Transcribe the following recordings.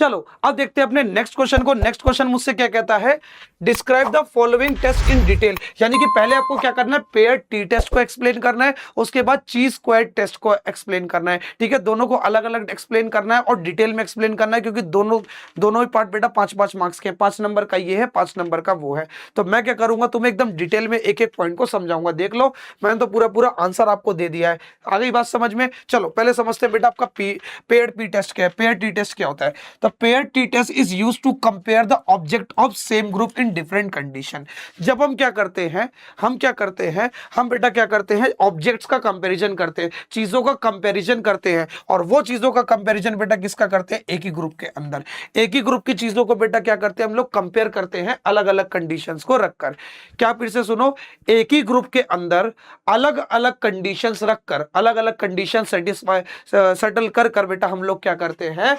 चलो अब देखते हैं अपने नेक्स्ट क्वेश्चन को। नेक्स्ट क्वेश्चन मुझसे क्या कहता है, describe the following test in detail. यानी कि पहले आपको क्या करना है, पेयर टी टेस्ट को एक्सप्लेन करना है, उसके बाद ची स्क्वायर टेस्ट को एक्सप्लेन करना है। ठीक है, दोनों को अलग अलग एक्सप्लेन करना है और डिटेल में एक्सप्लेन करना है, क्योंकि दोनों ही पार्ट बेटा 5-5 मार्क्स के, 5 नंबर का ये है, 5 नंबर का वो है। तो मैं क्या करूंगा, तुम्हें एकदम डिटेल में एक एक पॉइंट को समझाऊंगा। देख लो, मैंने तो पूरा पूरा आंसर आपको दे दिया है। आ गई बात समझ में? चलो पहले समझते हैं बेटा आपका पेयर पी टेस्ट क्या है, पेयर टी टेस्ट क्या होता है। तो pair t test is used to compare the object of same group in different condition. जब हम क्या करते हैं, हम बेटा क्या करते हैं, ऑब्जेक्ट्स का कंपैरिजन करते हैं, चीजों का कंपैरिजन करते हैं। और वो चीजों का कंपैरिजन बेटा किसका करते हैं, एक ही ग्रुप के अंदर। एक ही ग्रुप की चीजों को बेटा क्या करते हैं, हम लोग कंपेयर करते हैं अलग अलग कंडीशंस को रखकर। क्या, फिर से सुनो, एक ही ग्रुप के अंदर अलग अलग कंडीशंस रखकर, अलग अलग कंडीशन सेटिस्फाई सेटल कर कर बेटा हम लोग क्या करते हैं,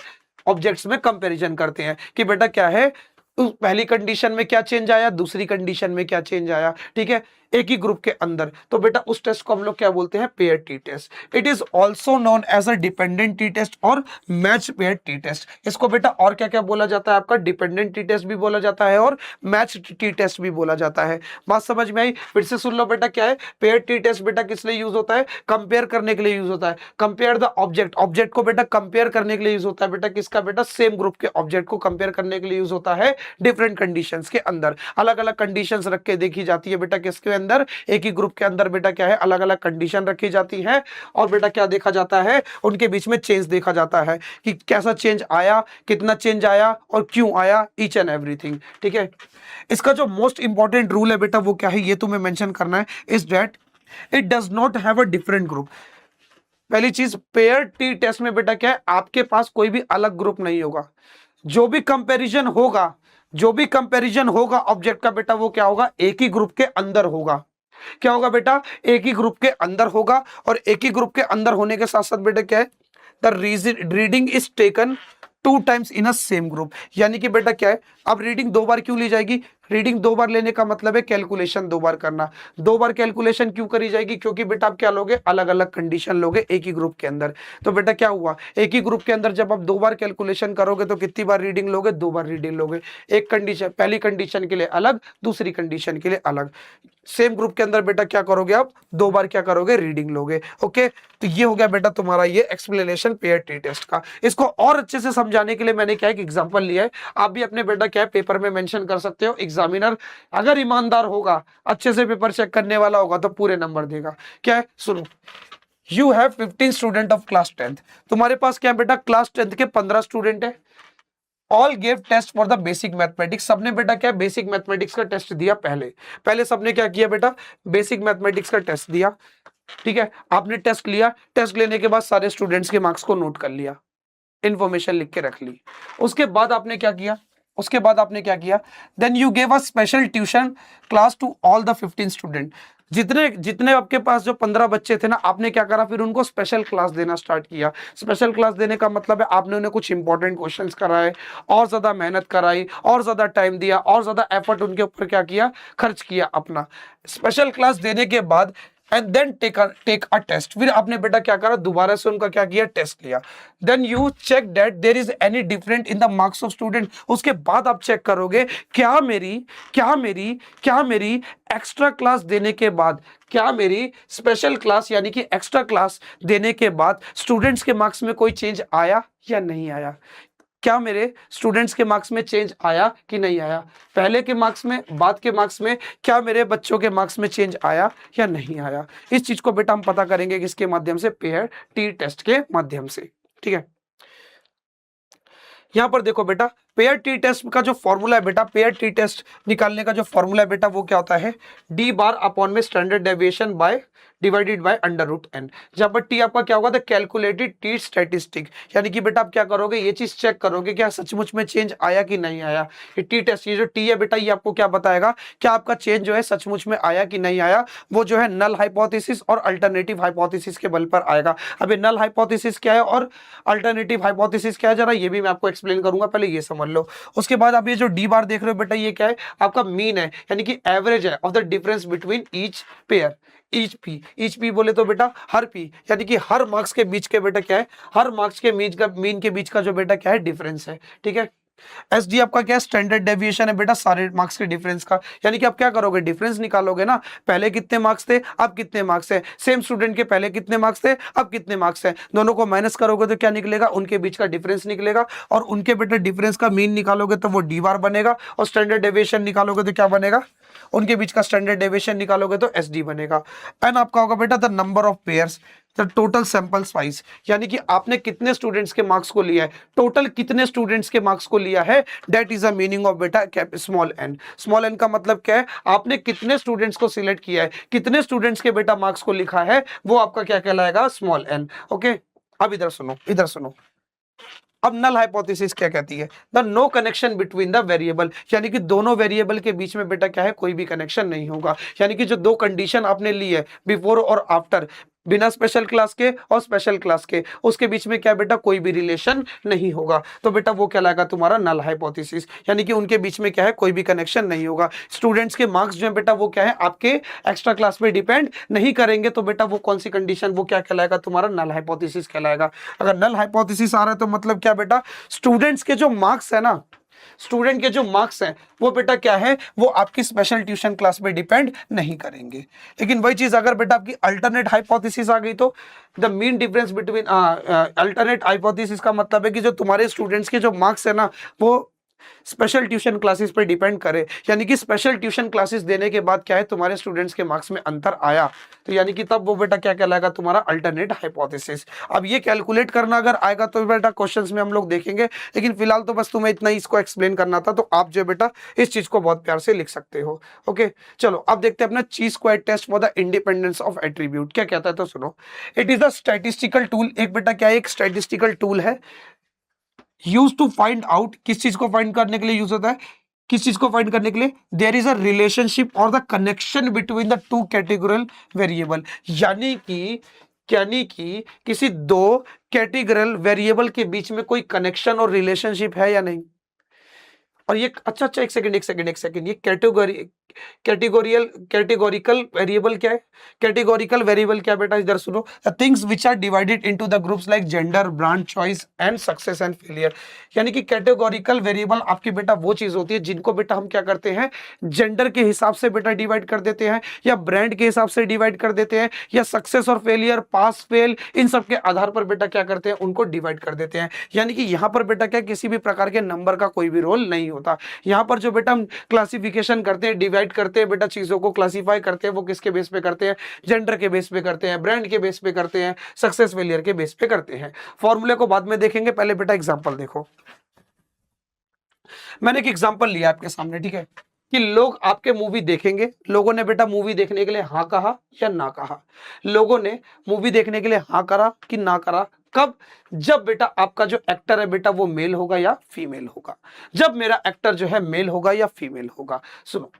ऑब्जेक्ट्स में कंपैरिजन करते हैं कि बेटा क्या है, पहली कंडीशन में क्या चेंज आया, दूसरी कंडीशन में क्या चेंज आया। ठीक है, एक ही ग्रुप के अंदर। तो बेटा उस टेस्ट को हम लोग क्या बोलते हैं, pair t test. It is also known as a dependent t test और मैच पेयर टी टेस्ट। इसको बेटा और क्या क्या बोला जाता है, आपका डिपेंडेंट टी टेस्ट भी बोला जाता है और मैच टी टेस्ट भी बोला जाता है। बात समझ में आई? फिर से सुन लो बेटा, क्या है पेयर टी टेस्ट, बेटा किस लिए यूज होता है, कंपेयर करने के लिए यूज होता है। कंपेयर द ऑब्जेक्ट, ऑब्जेक्ट को बेटा कंपेयर करने के लिए यूज होता है। बेटा किसका, बेटा सेम ग्रुप के ऑब्जेक्ट को कंपेयर करने के लिए यूज होता है डिफरेंट कंडीशंस के अंदर। अलग अलग कंडीशंस रख के देखी जाती है बेटा किसके अंदर, एक ही ग्रुप के अंदर बेटा क्या है, अलग अलग कंडीशन रखी जाती है। और बेटा क्या देखा जाता है, उनके बीच में चेंज देखा जाता है कि कैसा चेंज आया, कितना चेंज आया और क्यों आया, ईच एंड एवरीथिंग। ठीक है, इसका जो मोस्ट इंपॉर्टेंट रूल है बेटा वो क्या है, ये तुम्हें मेंशन करना है, is that it does not have a different group. पहली चीज, पेयर टी टेस्ट में बेटा क्या है, आपके पास कोई भी अलग ग्रुप नहीं होगा। जो भी कंपैरिजन होगा, जो भी कंपैरिजन होगा ऑब्जेक्ट का बेटा, वो क्या होगा, एक ही ग्रुप के अंदर होगा। क्या होगा बेटा, एक ही ग्रुप के अंदर होगा। और एक ही ग्रुप के अंदर होने के साथ साथ बेटा क्या है, the reading is taken 2 times in a same group. यानी कि बेटा क्या है, अब रीडिंग 2 बार क्यों ली जाएगी, रीडिंग 2 बार लेने का मतलब है कैलकुलेशन 2 बार करना। 2 बार कैलकुलेशन क्यों करी जाएगी, क्योंकि बेटा आप क्या लोगे, अलग अलग कंडीशन लोगे एक ही ग्रुप के अंदर। तो बेटा क्या हुआ, एक ही ग्रुप के अंदर जब आप 2 बार कैलकुलेशन करोगे तो कितनी बार रीडिंग लोगे, 2 बार रीडिंग लोगे। एक कंडीशन, पहली कंडीशन के लिए अलग, दूसरी कंडीशन के लिए अलग। सेम ग्रुप के अंदर बेटा क्या करोगे, आप 2 बार क्या करोगे, रीडिंग लोगे। ओके, तो ये हो गया बेटा तुम्हारा ये एक्सप्लेनेशन पेयर टी टेस्ट का। इसको और अच्छे से समझाने के लिए मैंने क्या एक एग्जांपल लिया है, आप भी अपने बेटा क्या है पेपर में मेंशन कर सकते हो। एग्जामिनर अगर ईमानदार होगा, अच्छे से पेपर चेक करने वाला होगा तो पूरे नंबर देगा। क्या है, सुनो, you have 15 student of class 10th। तुम्हारे पास क्या है बेटा, क्लास 10th के 15 स्टूडेंट है। All gave test for the basic mathematics. सबने बेटा क्या बेसिक मैथमेटिक्स का टेस्ट दिया। पहले सबने क्या किया बेटा, बेसिक मैथमेटिक्स का टेस्ट दिया। ठीक है, आपने टेस्ट लिया, टेस्ट लेने के बाद सारे स्टूडेंट्स के मार्क्स को नोट कर लिया, इंफॉर्मेशन लिख के रख ली। उसके बाद आपने क्या किया, then you gave a special tuition class to all the 15 student. जितने आपके पास जो 15 बच्चे थे ना, आपने क्या करा, फिर उनको स्पेशल क्लास देना स्टार्ट किया। स्पेशल क्लास देने का मतलब है आपने उन्हें कुछ इंपॉर्टेंट क्वेश्चंस कराए, और ज्यादा मेहनत कराई, और ज्यादा टाइम दिया, और ज्यादा एफर्ट उनके ऊपर क्या किया, खर्च किया अपना। स्पेशल क्लास देने के बाद and then take a test. फिर आपने बेटा क्या करा, दोबारा से उनका क्या किया, टेस्ट लिया। Then you check that there is any different in the marks of student. उसके बाद आप चेक करोगे क्या मेरी एक्स्ट्रा क्लास देने के बाद, क्या मेरी स्पेशल क्लास यानी कि एक्स्ट्रा क्लास देने के बाद स्टूडेंट्स के मार्क्स में कोई चेंज आया या नहीं आया। क्या मेरे स्टूडेंट्स के मार्क्स में चेंज आया कि नहीं आया, पहले के मार्क्स में, बाद के मार्क्स में, क्या मेरे बच्चों के मार्क्स में चेंज आया या नहीं आया। इस चीज को बेटा हम पता करेंगे किसके माध्यम से, पेयर टी टेस्ट के माध्यम से। ठीक है, यहां पर देखो बेटा, पेयर टी टेस्ट का जो फॉर्मूला है बेटा, पेयर टी टेस्ट निकालने का जो फॉर्मूला है बेटा, वो क्या होता है, डी बार अपॉन में standard deviation by divided by under root N. जहां पर टी आपका क्या होगा, द कैलकुलेटेड टी स्टैटिस्टिक। यानी कि बेटा आप क्या करोगे, ये चीज चेक करोगे क्या सचमुच में चेंज आया कि नहीं आया। ये टी टेस्ट, ये जो टी है बेटा, ये आपको क्या बताएगा, क्या आपका चेंज जो है सचमुच में आया कि नहीं आया। वो जो है नल हाइपोथेसिस और अल्टरनेटिव हाइपोथेसिस के बल पर आएगा। अब ये नल हाइपोथेसिस क्या है और अल्टरनेटिव हाइपोथेसिस क्या है, जरा ये भी मैं आपको एक्सप्लेन करूंगा, पहले ये समझ समझ लो। उसके बाद आप ये जो डी बार देख रहे हो बेटा, ये क्या है, आपका मीन है, यानी कि एवरेज है of the difference between each pair. Each P बोले तो बेटा हर पी, यानी कि हर मार्क्स के बीच के बेटा क्या है, हर मार्क्स के मीन के बीच का जो बेटा क्या है, डिफरेंस है। ठीक है। एस डी आपका क्या स्टैंडर्ड डेविएशन है बेटा सारे मार्क्स के डिफरेंस का, यानी कि आप क्या करोगे, डिफरेंस निकालोगे ना, पहले कितने मार्क्स थे अब कितने मार्क्स है, सेम स्टूडेंट के पहले कितने मार्क्स थे अब कितने मार्क्स है, दोनों को माइनस करोगे तो क्या निकलेगा, उनके बीच का डिफरेंस निकलेगा, और उनके बेटा डिफरेंस का मीन निकालोगे तो वो डी बार बनेगा, और स्टैंडर्ड डेविएशन निकालोगे तो क्या बनेगा, उनके बीच का स्टैंडर्ड डेविएशन निकालोगे तो एस डी बनेगा। एंड आपका होगा बेटा the number of pairs the total sample size, यानी कि आपने कितने स्टूडेंट्स के मार्क्स को लिया है, टोटल कितने स्टूडेंट्स के मार्क्स को लिया है, that is a meaning of beta cap small n. Small n का मतलब क्या है, आपने कितने स्टूडेंट्स को सिलेक्ट किया है, कितने स्टूडेंट्स के बेटा मार्क्स को लिखा है, वो आपका क्या कहलाएगा, स्मॉल एन। ओके, अब इधर सुनो, इधर सुनो। अब नल हाइपोथेसिस क्या कहती है, the no connection between the variable, यानी कि दोनों वेरिएबल के बीच में बेटा क्या है, कोई भी कनेक्शन नहीं होगा, यानी कि जो दो कंडीशन आपने ली है, बिफोर और आफ्टर, बिना स्पेशल क्लास के और स्पेशल क्लास के, उसके बीच में क्या बेटा, कोई भी रिलेशन नहीं होगा, तो बेटा वो कहलाएगा तुम्हारा नल हाइपोथेसिस, यानी कि उनके बीच में क्या है, कोई भी कनेक्शन नहीं होगा। स्टूडेंट्स के मार्क्स जो है बेटा वो क्या है, आपके एक्स्ट्रा क्लास पे डिपेंड नहीं करेंगे, तो बेटा वो कौन सी कंडीशन, वो क्या कहलाएगा, तुम्हारा नल हाइपोथेसिस कहलाएगा। अगर नल हाइपोथेसिस आ रहा है तो मतलब क्या बेटा, स्टूडेंट्स के जो मार्क्स है ना, स्टूडेंट के जो मार्क्स हैं वो बेटा क्या है, वो आपकी स्पेशल ट्यूशन क्लास पे डिपेंड नहीं करेंगे। लेकिन वही चीज अगर बेटा आपकी अल्टरनेट हाइपोथेसिस आ गई तो the mean difference between, alternate hypothesis का मतलब है कि जो तुम्हारे स्टूडेंट्स के जो मार्क्स है ना, वो स्पेशल ट्यूशन क्लासेस पे डिपेंड करे, यानी कि स्पेशल ट्यूशन क्लासेस देने के बाद क्या है, तुम्हारे स्टूडेंट्स के मार्क्स में अंतर आया, तो यानी कि तब वो बेटा क्या कहलाएगा, तुम्हारा अल्टरनेट हाइपोथेसिस। अब ये कैलकुलेट करना अगर आएगा तो बेटा क्वेश्चंस में हम लोग देखेंगे, लेकिन फिलहाल तो बस तुम्हें इतना ही इसको एक्सप्लेन करना था, तो आप जो बेटा इस चीज को बहुत प्यार से लिख सकते हो। ओके, चलो अब देखते हैं अपना chi square test for the independence of attribute क्या कहता है, तो सुनो। It is the statistical tool, एक बेटा क्या है, एक स्टैटिस्टिकल टूल है, यूज टू फाइंड आउट, किस चीज को फाइंड करने के लिए यूज होता है, किस चीज को फाइंड करने के लिए, देयर इज अ रिलेशनशिप और the connection between the two categorical variable, यानी कि किसी दो कैटेगोरियल वेरिएबल के बीच में कोई कनेक्शन और रिलेशनशिप है या नहीं। और ये अच्छा, एक सेकंड, ये कैटेगोरिकल वेरिएबल क्या है, कैटेगोरिकल वेरिएबल क्या बेटा, इधर सुनो, things which are divided into the groups like gender, brand, choice and success and failure, यानी कि कैटेगोरिकल वेरिएबल आपकी बेटा वो चीज होती है जिनको बेटा हम क्या करते हैं, जेंडर के हिसाब से बेटा डिवाइड कर देते हैं, या ब्रांड के हिसाब से डिवाइड कर देते हैं, या सक्सेस और फेलियर, पास फेल, इन सब के आधार पर बेटा क्या करते हैं, उनको डिवाइड कर देते हैं। यानी कि यहाँ पर बेटा क्या, किसी भी प्रकार के नंबर का कोई भी रोल नहीं होता, यहाँ पर जो बेटा हम क्लासिफिकेशन करते हैं, डिवाइड करते हैं बेटा, चीजों को क्लासिफाई करते हैं, वो किसके बेस पे करते हैं, जेंडर के बेस पे करते हैं, ब्रांड के बेस पे करते हैं, सक्सेस फेलियर के बेस पे करते हैं। फॉर्मूले को बाद में देखेंगे, पहले बेटा एग्जांपल देखो। मैंने एक एग्जांपल लिया आपके सामने, ठीक है, कि लोग आपके मूवी देखेंगे, लोगों ने बेटा मूवी देखने के लिए हाँ कहा या ना कहा, लोगों ने मूवी देखने के लिए हाँ करा कि ना करा, कब, जब बेटा आपका जो एक्टर है बेटा वो मेल होगा या फीमेल होगा, जब मेरा एक्टर जो है मेल होगा या फीमेल होगा। सुनो,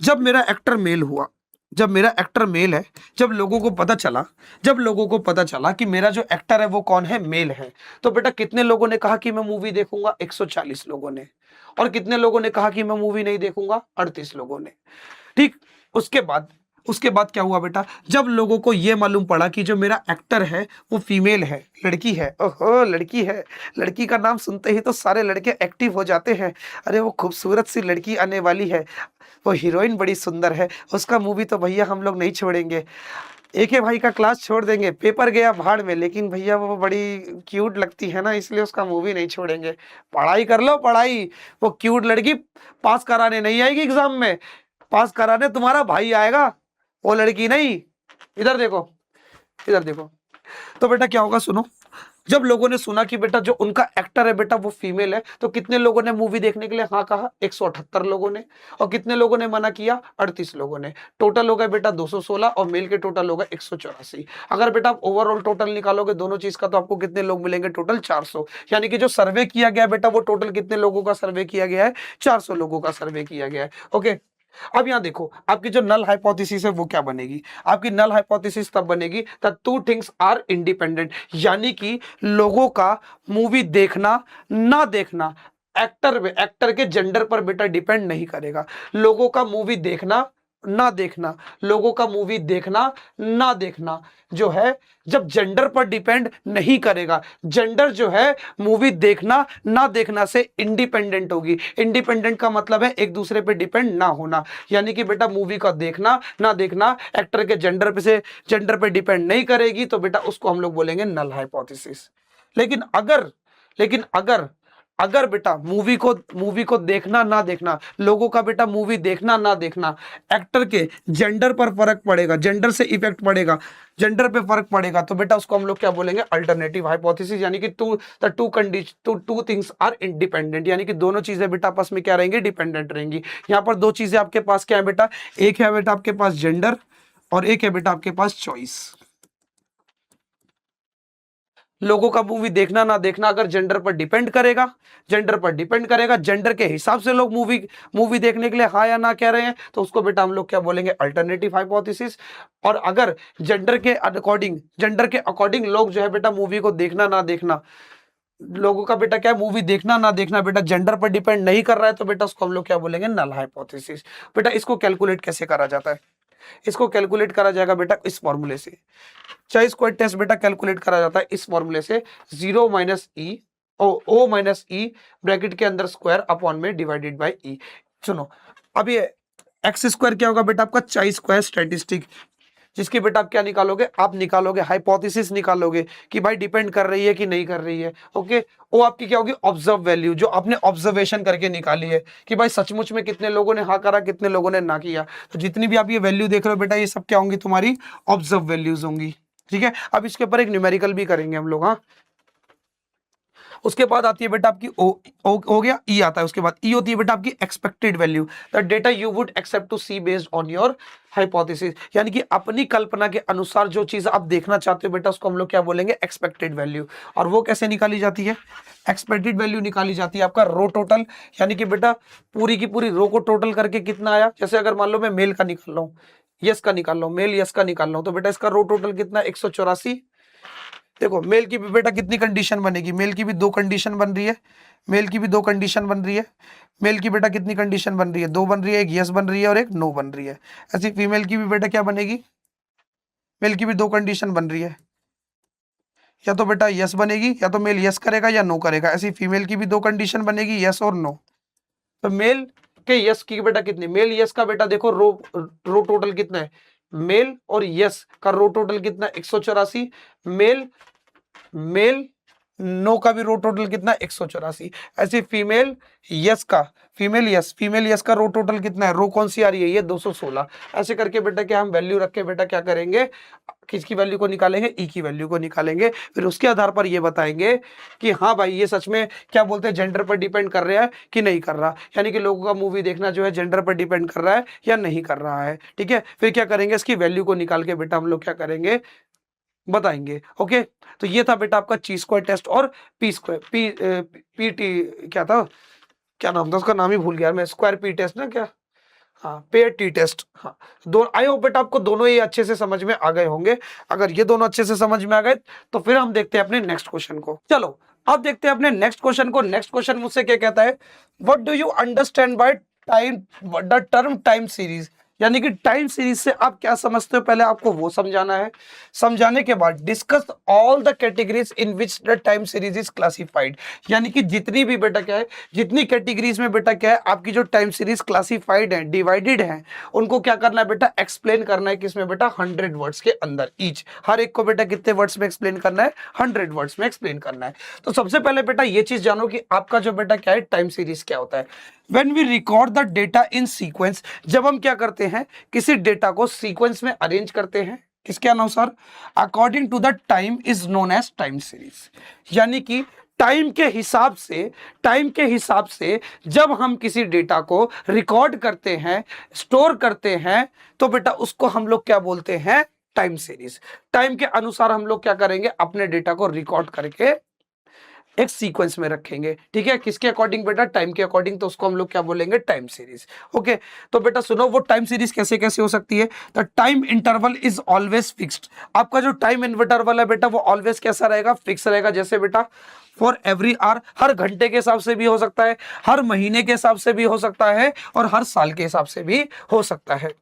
जब मेरा एक्टर मेल हुआ, जब मेरा एक्टर मेल है, जब लोगों को पता चला कि मेरा जो एक्टर है वो कौन है, मेल है, तो बेटा कितने लोगों ने कहा कि मैं मूवी देखूंगा, 140 लोगों ने, और कितने लोगों ने कहा कि मैं मूवी नहीं देखूंगा, 38 लोगों ने। ठीक, उसके बाद क्या हुआ बेटा, जब लोगों को यह मालूम पड़ा कि जो मेरा एक्टर है वो फीमेल है, लड़की है, ओहो लड़की है, लड़की का नाम सुनते ही तो सारे लड़के एक्टिव हो जाते हैं, अरे वो खूबसूरत सी लड़की आने वाली है, वो हीरोइन बड़ी सुंदर है, उसका मूवी तो भैया हम लोग नहीं छोड़ेंगे, एक ही भाई का क्लास छोड़ देंगे, पेपर गया भाड़ में, लेकिन भैया वो बड़ी क्यूट लगती है ना, इसलिए उसका मूवी नहीं छोड़ेंगे, पढ़ाई कर लो पढ़ाई, वो क्यूट लड़की पास कराने नहीं आएगी एग्जाम में, पास कराने तुम्हारा भाई आएगा, वो लड़की नहीं। इधर देखो, इधर देखो, तो बेटा क्या होगा, सुनो, जब लोगों ने सुना कि बेटा जो उनका एक्टर है बेटा वो फीमेल है, तो कितने लोगों ने मूवी देखने के लिए हाँ कहा, 178 लोगों ने, और कितने लोगों ने मना किया, 38 लोगों ने, टोटल हो गए बेटा 216, और मेल के टोटल हो गए 184। अगर बेटा आप ओवरऑल टोटल निकालोगे दोनों चीज का, तो आपको कितने लोग मिलेंगे, टोटल 400, यानी कि जो सर्वे किया गया बेटा वो टोटल कितने लोगों का सर्वे किया गया है, 400 लोगों का सर्वे किया गया है। ओके, अब यहां देखो, आपकी जो नल हाइपोथेसिस है वो क्या बनेगी, आपकी नल हाइपोथेसिस तब बनेगी the two things are independent, यानी कि लोगों का मूवी देखना ना देखना एक्टर के जेंडर पर बेटा डिपेंड नहीं करेगा। लोगों का मूवी देखना ना देखना, लोगों का मूवी देखना ना देखना जो है, जब जेंडर पर डिपेंड नहीं करेगा, जेंडर जो है मूवी देखना ना देखना से इंडिपेंडेंट होगी। इंडिपेंडेंट का मतलब है एक दूसरे पे डिपेंड ना होना, यानी कि बेटा मूवी का देखना ना देखना एक्टर के जेंडर पे डिपेंड नहीं करेगी, तो बेटा उसको हम लोग बोलेंगे नल हाइपोथेसिस। लेकिन अगर लेकिन अगर अगर बेटा मूवी को देखना ना देखना, लोगों का बेटा मूवी देखना ना देखना एक्टर के जेंडर पर फर्क पड़ेगा, जेंडर से इफेक्ट पड़ेगा, जेंडर पे फर्क पड़ेगा, तो बेटा उसको हम लोग क्या बोलेंगे, अल्टरनेटिव हाइपोथेसिस। यानी कि टू थिंग्स आर इंडिपेंडेंट, यानी कि दोनों चीजें बेटा आपस में क्या रहेंगी, डिपेंडेंट रहेंगी। यहाँ पर दो चीजें आपके पास क्या है बेटा, एक है बेटा आपके पास जेंडर और एक है बेटा आपके पास चॉइस। लोगों का मूवी देखना ना देखना अगर जेंडर पर डिपेंड करेगा, जेंडर के हिसाब से लोग मूवी देखने के लिए हाँ या ना कह रहे हैं, तो उसको बेटा हम लोग क्या बोलेंगे, अल्टरनेटिव हाइपोथेसिस। और अगर जेंडर के अकॉर्डिंग लोग जो है बेटा मूवी को देखना ना देखना, लोगों का बेटा क्या है, मूवी देखना ना देखना बेटा जेंडर पर डिपेंड नहीं कर रहा है, तो बेटा उसको हम लोग क्या बोलेंगे, नल हाइपोथेसिस। बेटा इसको कैलकुलेट कैसे करा जाता है, इसको कैलकुलेट करा जाएगा बेटा इस फॉर्मूले से। चाहे स्क्वायर टेस्ट बेटा कैलकुलेट करा जाता है इस फॉर्मूले से, 0 माइनस ई ओ माइनस ई ब्रैकेट के अंदर स्क्वायर अपॉन में डिवाइडेड बाय ई। सुनो, अब ये एक्स स्क्वायर क्या होगा बेटा आपका, चाई स्क्वायर स्टैटिस्टिक, जिसकी बेटा आप क्या निकालोगे, आप निकालोगे हाइपोथेसिस निकालोगे कि भाई डिपेंड कर रही है कि नहीं कर रही है। ओके, वो आपकी क्या होगी, ऑब्जर्व वैल्यू, जो आपने ऑब्जर्वेशन करके निकाली है कि भाई सचमुच में कितने लोगों ने हाँ करा, कितने लोगों ने ना किया। तो जितनी भी आप ये वैल्यू देख रहे हो बेटा, ये सब क्या होंगी, तुम्हारी ऑब्जर्व वैल्यूज होंगी। ठीक है, अब इसके ऊपर एक न्यूमेरिकल भी करेंगे हम लोग। हाँ, उसके बाद आती है बेटा आपकी ओ हो गया, ई आता है, उसके बाद ई होती है बेटा आपकी expected value, the data you would expect to see based on your hypothesis, यानी कि अपनी कल्पना के अनुसार जो चीज आप देखना चाहते हो बेटा, उसको हम लोग क्या बोलेंगे, एक्सपेक्टेड वैल्यू। और वो कैसे निकाली जाती है, एक्सपेक्टेड वैल्यू निकाली जाती है आपका रो टोटल, यानी कि बेटा पूरी की पूरी रो को टोटल करके कितना आया। जैसे अगर मान लो मैं मेल का निकाल रहा हूँ, यस का निकाल रहा हूँ, मेल यस का निकाल रहा हूँ, तो बेटा इसका रो टोटल कितना, 184। देखो मेल की भी बेटा कितनी कंडीशन बनेगी, मेल की भी दो कंडीशन बन रही है, मेल की भी दो कंडीशन बन रही है, मेल की बेटा कितनी कंडीशन बन रही है, दो बन रही है, एक यस बन रही है और एक नो बन रही है। ऐसी फीमेल की भी बेटा क्या बनेगी, मेल की भी दो कंडीशन बन रही है, या तो बेटा यस बनेगी, या तो मेल यस करेगा या नो करेगा। ऐसी फीमेल की भी दो कंडीशन बनेगी, यस और नो। तो मेल के यस की बेटा कितनी, मेल यस का बेटा देखो रो टोटल कितना है, मेल और यस का रो टोटल कितना, 184। मेल मेल नो का भी रो टोटल कितना, 184। ऐसे फीमेल यस का रो टोटल कितना है, रो कौन सी आ रही है, ये 216। ऐसे करके बेटा क्या हम वैल्यू रख के बेटा क्या करेंगे, किसकी वैल्यू को निकालेंगे, ई की वैल्यू को निकालेंगे। फिर उसके आधार पर ये बताएंगे कि हाँ भाई ये सच में क्या बोलते हैं, जेंडर पर डिपेंड कर रहा है कि नहीं कर रहा, यानी कि लोगों का मूवी देखना जो है जेंडर पर डिपेंड कर रहा है या नहीं कर रहा है। ठीक है, फिर क्या करेंगे, इसकी वैल्यू को निकाल के बेटा हम लोग क्या करेंगे, बताएंगे। ओके, तो ये था बेटा आपका ची स्क्वायर टेस्ट और पी स्क्वायर पी टी क्या था, क्या नाम था उसका, नाम ही भूल गया मैं, स्क्वायर पी टेस्ट ना क्या, हाँ पेयर टी टेस्ट। हाँ, दो आई होप बेटा आपको दोनों ही अच्छे से समझ में आ गए होंगे। अगर ये दोनों अच्छे से समझ में आ गए तो फिर हम देखते हैं अपने नेक्स्ट क्वेश्चन को। चलो अब देखते हैं अपने नेक्स्ट क्वेश्चन को। नेक्स्ट क्वेश्चन मुझसे क्या कहता है, what do you understand by time the term time series, यानी कि टाइम सीरीज से आप क्या समझते हो, पहले आपको वो समझाना है। समझाने के बाद discuss all the categories in which the time series is classified, यानी कि जितनी भी बेटा क्या है, जितनी कैटेगरीज में बेटा क्या है आपकी जो टाइम सीरीज क्लासिफाइड है, डिवाइडेड है, उनको क्या करना है बेटा, एक्सप्लेन करना है। किसमें बेटा, 100 वर्ड्स के अंदर ईच, हर एक को बेटा कितने वर्ड्स में एक्सप्लेन करना है, 100 वर्ड्स में एक्सप्लेन करना है। तो सबसे पहले बेटा ये चीज जानो कि आपका जो बेटा क्या है, टाइम सीरीज क्या होता है। When we record the data in sequence, जब हम क्या करते हैं, किसी डेटा को सीक्वेंस में अरेंज करते हैं, किसके अनुसार, according to the time is known as time series, यानी कि टाइम के हिसाब से जब हम किसी डेटा को रिकॉर्ड करते हैं, स्टोर करते हैं, तो बेटा उसको हम लोग क्या बोलते हैं, टाइम सीरीज। टाइम के अनुसार हम लोग क्या करेंगे, अपने डेटा को रिकॉर्ड करके एक सीक्वेंस में रखेंगे, ठीक है, किसके अकॉर्डिंग बेटा, टाइम के अकॉर्डिंग, तो उसको हम लोग क्या बोलेंगे, टाइम सीरीज। ओके, तो बेटा सुनो वो टाइम सीरीज कैसे कैसे हो सकती है। The time interval is always fixed, आपका जो टाइम इंटरवल है बेटा वो ऑलवेज कैसा रहेगा, फिक्स रहेगा। जैसे बेटा फॉर एवरी आवर, हर घंटे के हिसाब से भी हो सकता है, हर महीने के हिसाब से भी हो सकता है, और हर साल के हिसाब से भी हो सकता है।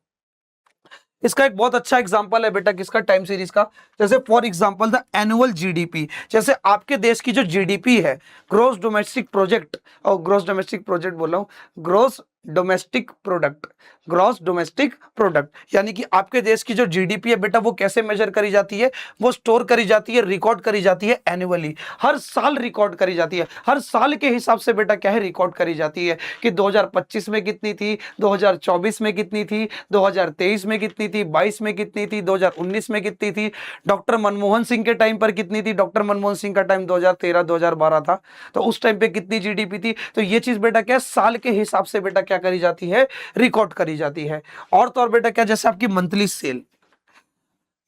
इसका एक बहुत अच्छा एग्जांपल है बेटा किसका, टाइम सीरीज का। जैसे for example the annual GDP, जैसे आपके देश की जो जीडीपी है, ग्रोस डोमेस्टिक प्रोजेक्ट, और ग्रोस डोमेस्टिक प्रोजेक्ट बोल रहा हूं, gross domestic product, gross domestic product, यानी कि आपके देश की जो जीडीपी है बेटा वो कैसे मेजर करी जाती है, वो स्टोर करी जाती है, रिकॉर्ड करी जाती है एनुअली, हर साल रिकॉर्ड करी जाती है, हर साल के हिसाब से बेटा क्या है, रिकॉर्ड करी जाती है कि 2025 में कितनी थी, 2024 में कितनी थी, 2023 में कितनी थी, 22 में कितनी थी, 2019 में कितनी थी, डॉक्टर मनमोहन सिंह के टाइम पर कितनी थी, डॉक्टर मनमोहन सिंह का टाइम 2013-2012 था, तो उस टाइम पे कितनी जीडीपी थी। तो ये चीज बेटा क्या है, साल के हिसाब से बेटा क्या करी जाती है, रिकॉर्ड करी जाती है। और तो और बेटा क्या, जैसे आपकी मंथली सेल,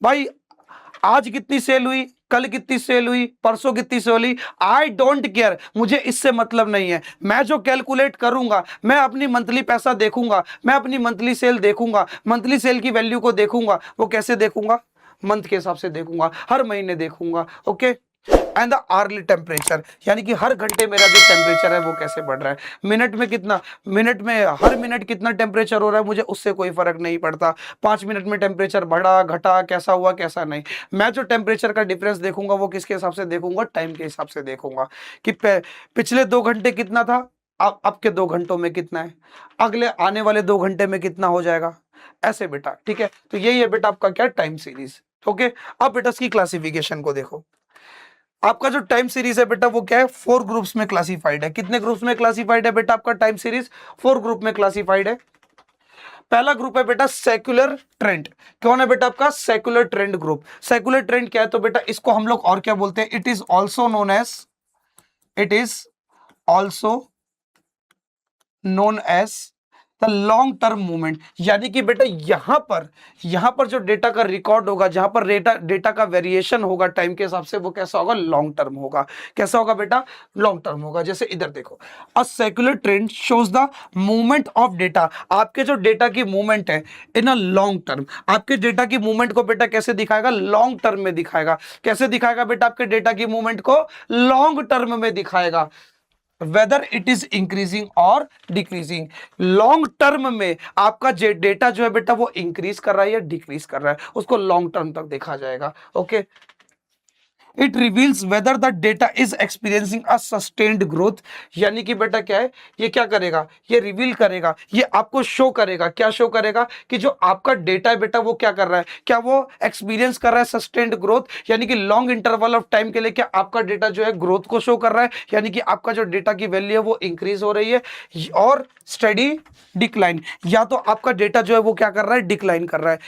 भाई आज कितनी सेल हुई, कल कितनी सेल हुई, परसों कितनी सेल हुई, आई डोंट केयर, मुझे इससे मतलब नहीं है। मैं जो कैलकुलेट करूंगा, मैं अपनी मंथली पैसा देखूंगा, मैं अपनी मंथली सेल देखूंगा, मंथली सेल की वैल्यू को देखूंगा, वो कैसे देखूंगा, मंथ के हिसाब से देखूंगा, हर महीने देखूंगा। Okay, and the early temperature, यानी कि हर घंटे मेरा जो टेम्परेचर है वो कैसे बढ़ रहा है, मिनट में कितना, मिनट में हर मिनट कितना टेम्परेचर हो रहा है, मुझे उससे कोई फर्क नहीं पड़ता। 5 मिनट में टेम्परेचर बढ़ा घटा, कैसा हुआ कैसा नहीं, मैं जो टेम्परेचर का डिफरेंस देखूंगा वो किसके हिसाब से देखूंगा, टाइम के हिसाब से देखूंगा कि पिछले 2 घंटे कितना था, अब के 2 घंटों में कितना है, अगले आने वाले 2 घंटे में कितना हो जाएगा, ऐसे बेटा। ठीक है, तो यही है बेटा आपका क्या, टाइम सीरीज। ओके, अब बेटा इसकी क्लासिफिकेशन को देखो। आपका जो टाइम सीरीज है बेटा वो क्या है, 4 ग्रुप्स में क्लासिफाइड है। कितने ग्रुप्स में क्लासिफाइड है बेटा आपका टाइम सीरीज, 4 ग्रुप में क्लासिफाइड है। पहला ग्रुप है बेटा सेक्युलर ट्रेंड। कौन है बेटा आपका, secular trend group. Secular trend क्या है, तो बेटा इसको हम लोग और क्या बोलते हैं, it is also known as the long term movement, यानी कि बेटा यहां पर जो डेटा का रिकॉर्ड होगा, जहां पर डेटा का वेरिएशन होगा टाइम के हिसाब से, वो कैसा होगा, लॉन्ग टर्म होगा। कैसा होगा बेटा, लॉन्ग टर्म होगा। जैसे इधर देखो, a secular trend shows the movement of data, आपके जो डेटा की मूवमेंट है इन अ लॉन्ग टर्म, आपके डेटा की मूवमेंट को बेटा कैसे दिखाएगा, लॉन्ग टर्म में दिखाएगा। कैसे दिखाएगा बेटा, आपके डेटा की मूवमेंट को लॉन्ग टर्म में दिखाएगा, वेदर इट इज इंक्रीजिंग और डिक्रीजिंग। लॉन्ग टर्म में आपका डेटा जो है बेटा वो इंक्रीज कर रहा है या डिक्रीज कर रहा है, उसको लॉन्ग टर्म तक देखा जाएगा। Okay, it reveals whether the data is experiencing a sustained growth, यानी कि बेटा क्या है, ये क्या करेगा, ये रिवील करेगा, ये आपको शो करेगा, क्या शो करेगा कि जो आपका डेटा है बेटा वो क्या कर रहा है, क्या वो एक्सपीरियंस कर रहा है सस्टेन्ड ग्रोथ, यानी कि लॉन्ग इंटरवल ऑफ टाइम के लिए क्या आपका डेटा जो है ग्रोथ को शो कर रहा है, यानी कि आपका जो डेटा की वैल्यू है वो इंक्रीज हो रही है, और स्टडी डिक्लाइन, या तो आपका डेटा जो है वो क्या कर रहा है, डिक्लाइन कर रहा है,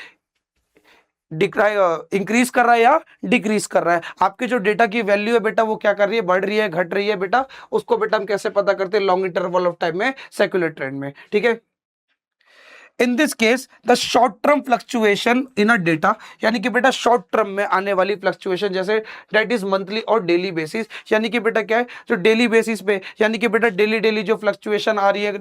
इंक्रीज कर रहा है या डिक्रीज कर रहा है। आपके जो डेटा की वैल्यू है बेटा वो क्या कर रही है, बढ़ रही है, घट रही है बेटा, उसको बेटा हम कैसे पता करते हैं, लॉन्ग इंटरवल ऑफ टाइम में, सेक्युलर ट्रेंड में। ठीक है, in this case the short term fluctuation in a data, यानी कि बेटा शॉर्ट टर्म में आने वाली फ्लक्चुएशन, जैसे दैट इज मंथली और डेली बेसिस, यानी कि बेटा क्या है, जो डेली बेसिस पे, यानी कि बेटा डेली जो फ्लक्चुएशन आ रही है,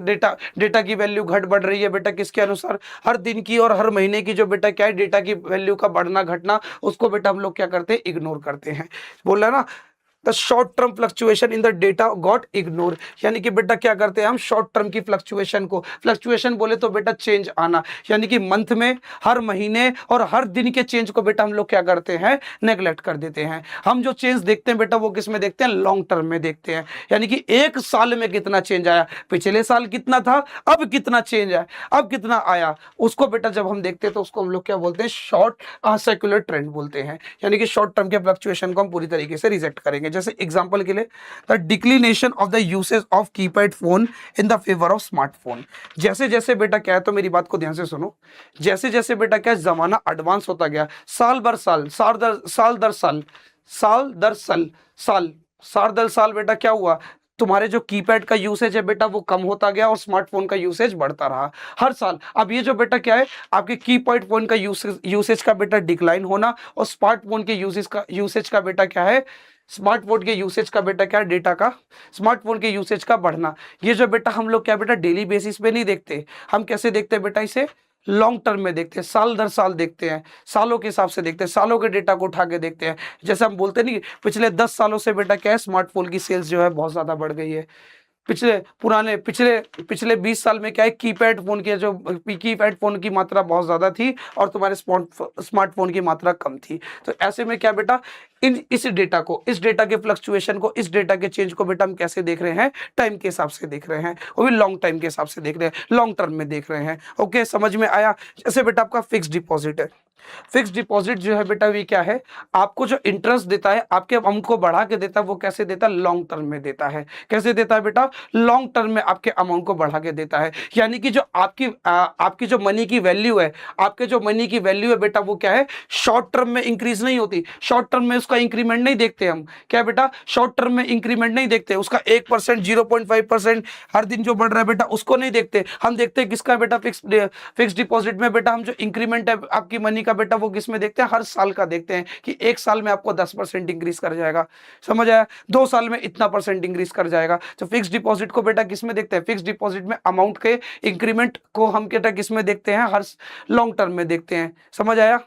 डेटा की वैल्यू घट बढ़ रही है बेटा किसके अनुसार, हर दिन की और हर महीने की जो बेटा क्या है डेटा की वैल्यू का बढ़ना घटना, उसको बेटा हम लोग क्या करते हैं, इग्नोर करते हैं। बोला ना, the short term fluctuation in the data got ignore, यानी कि बेटा क्या करते हैं हम, शॉर्ट टर्म की फ्लक्चुएशन को, फ्लक्चुएशन बोले तो बेटा चेंज आना, यानी कि मंथ में, हर महीने और हर दिन के चेंज को बेटा हम लोग क्या करते हैं, नेग्लेक्ट कर देते हैं। हम जो चेंज देखते हैं बेटा वो किस में देखते हैं, लॉन्ग टर्म में देखते हैं, यानी कि एक साल में कितना चेंज आया, पिछले साल कितना था, अब कितना चेंज आया, अब कितना आया, उसको बेटा जब हम देखते हैं तो उसको हम लोग क्या बोलते हैं, शॉर्ट सेक्युलर ट्रेंड बोलते हैं, यानी कि शॉर्ट टर्म के फ्लक्चुएशन को हम पूरी तरीके से रिजेक्ट करेंगे। जैसे एग्जांपल के लिए, the declination of the usage of keypad phone in the favour of smartphone. जैसे जैसे बेटा क्या है, तो मेरी बात को ध्यान से सुनो, जैसे जैसे बेटा क्या है, जमाना एडवांस होता गया, साल दर साल साल दर साल बेटा क्या हुआ, तुम्हारे जो कीपैड का यूसेज है बेटा वो कम होता गया और स्मार्टफोन का यूसेज बढ़ता रहा हर साल। अब ये जो बेटा क्या है, आपके कीपैड फोन का यूसेज का बेटा डिक्लाइन होना, और स्मार्टफोन के यूसेज का बेटा क्या है, स्मार्टफोन के यूसेज का बेटा क्या है, डेटा का, स्मार्टफोन के यूसेज का बढ़ना। ये जो बेटा हम लोग क्या बेटा डेली बेसिस पे नहीं देखते, हम कैसे देखते हैं बेटा, इसे लॉन्ग टर्म में देखते हैं, साल दर साल देखते हैं, सालों के हिसाब से देखते हैं, सालों के डेटा को उठा के देखते हैं। जैसे हम बोलते नहीं, पिछले 10 सालों से बेटा क्या है, स्मार्टफोन की सेल्स जो है बहुत ज्यादा बढ़ गई है। पिछले पिछले 20 साल में क्या है, कीपैड फोन की मात्रा बहुत ज्यादा थी और तुम्हारे स्मार्टफोन की मात्रा कम थी। तो ऐसे में क्या बेटा, इस डेटा के फ्लक्चुएशन को, इस डेटा के चेंज को बेटा हम कैसे देख रहे हैं, टाइम के हिसाब से देख रहे हैं, वो भी लॉन्ग टाइम के हिसाब से देख रहे हैं, लॉन्ग टर्म में देख रहे हैं। ओके, समझ में आया। जैसे बेटा आपका फिक्स डिपॉजिट है, फिक्स डिपॉजिट जो है बेटा ये क्या है, आपको जो इंटरेस्ट देता है, आपके अमाउंट को बढ़ा के देता है, वो कैसे देता है, लॉन्ग टर्म में देता है। कैसे देता है बेटा, लॉन्ग टर्म में आपके अमाउंट को बढ़ा के देता है। यानी कि जो आपकी जो मनी की वैल्यू है, आपके जो मनी की वैल्यू है बेटा, वो क्या है, शॉर्ट टर्म में इंक्रीज नहीं होती, शॉर्ट टर्म में उसका इंक्रीमेंट नहीं देखते हम। क्या बेटा, शॉर्ट टर्म में इंक्रीमेंट नहीं देखते, उसका 1%, 0.5% हर दिन जो बढ़ रहा है बेटा, उसको नहीं देखते। हम देखते हैं किसका बेटा, फिक्स डिपॉजिट में बेटा हम जो इंक्रीमेंट है आपकी मनी का बेटा, वो किस में देखते हैं, हर साल का देखते हैं कि एक साल में आपको 10% इंक्रीज कर जाएगा, समझ आया, 2 साल में इतना परसेंट इंक्रीज कर जाएगा। तो फिक्स डिपॉजिट को बेटा किस में देखते हैं, फिक्स डिपॉजिट में अमाउंट के इंक्रीमेंट को हम बेटा किस में देखते हैं, हर लॉन्ग टर्म में देखते हैं। समझ आया।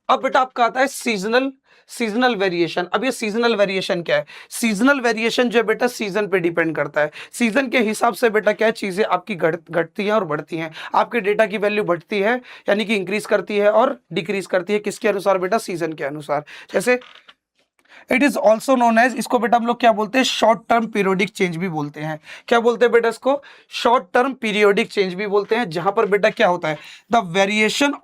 अब बेटा आपका आता है सीजनल वेरिएशन। अब ये सीजनल वेरिएशन क्या है, सीजनल वेरिएशन जो है बेटा सीजन पे डिपेंड करता है। सीजन के हिसाब से बेटा क्या है, चीजें आपकी घटती हैं और बढ़ती हैं, आपके डेटा की वैल्यू बढ़ती है यानी कि इंक्रीज करती है और डिक्रीज करती है, किसके अनुसार बेटा, सीजन के अनुसार। जैसे it is also known as, इसको बेटा हम लोग क्या बोलते हैं, शॉर्ट टर्म पीरियोडिक चेंज भी बोलते हैं। क्या बोलते हैं बेटा इसको, शॉर्ट टर्म पीरियोडिक चेंज भी बोलते हैं, जहां पर बेटा क्या होता है, द वेरिएशन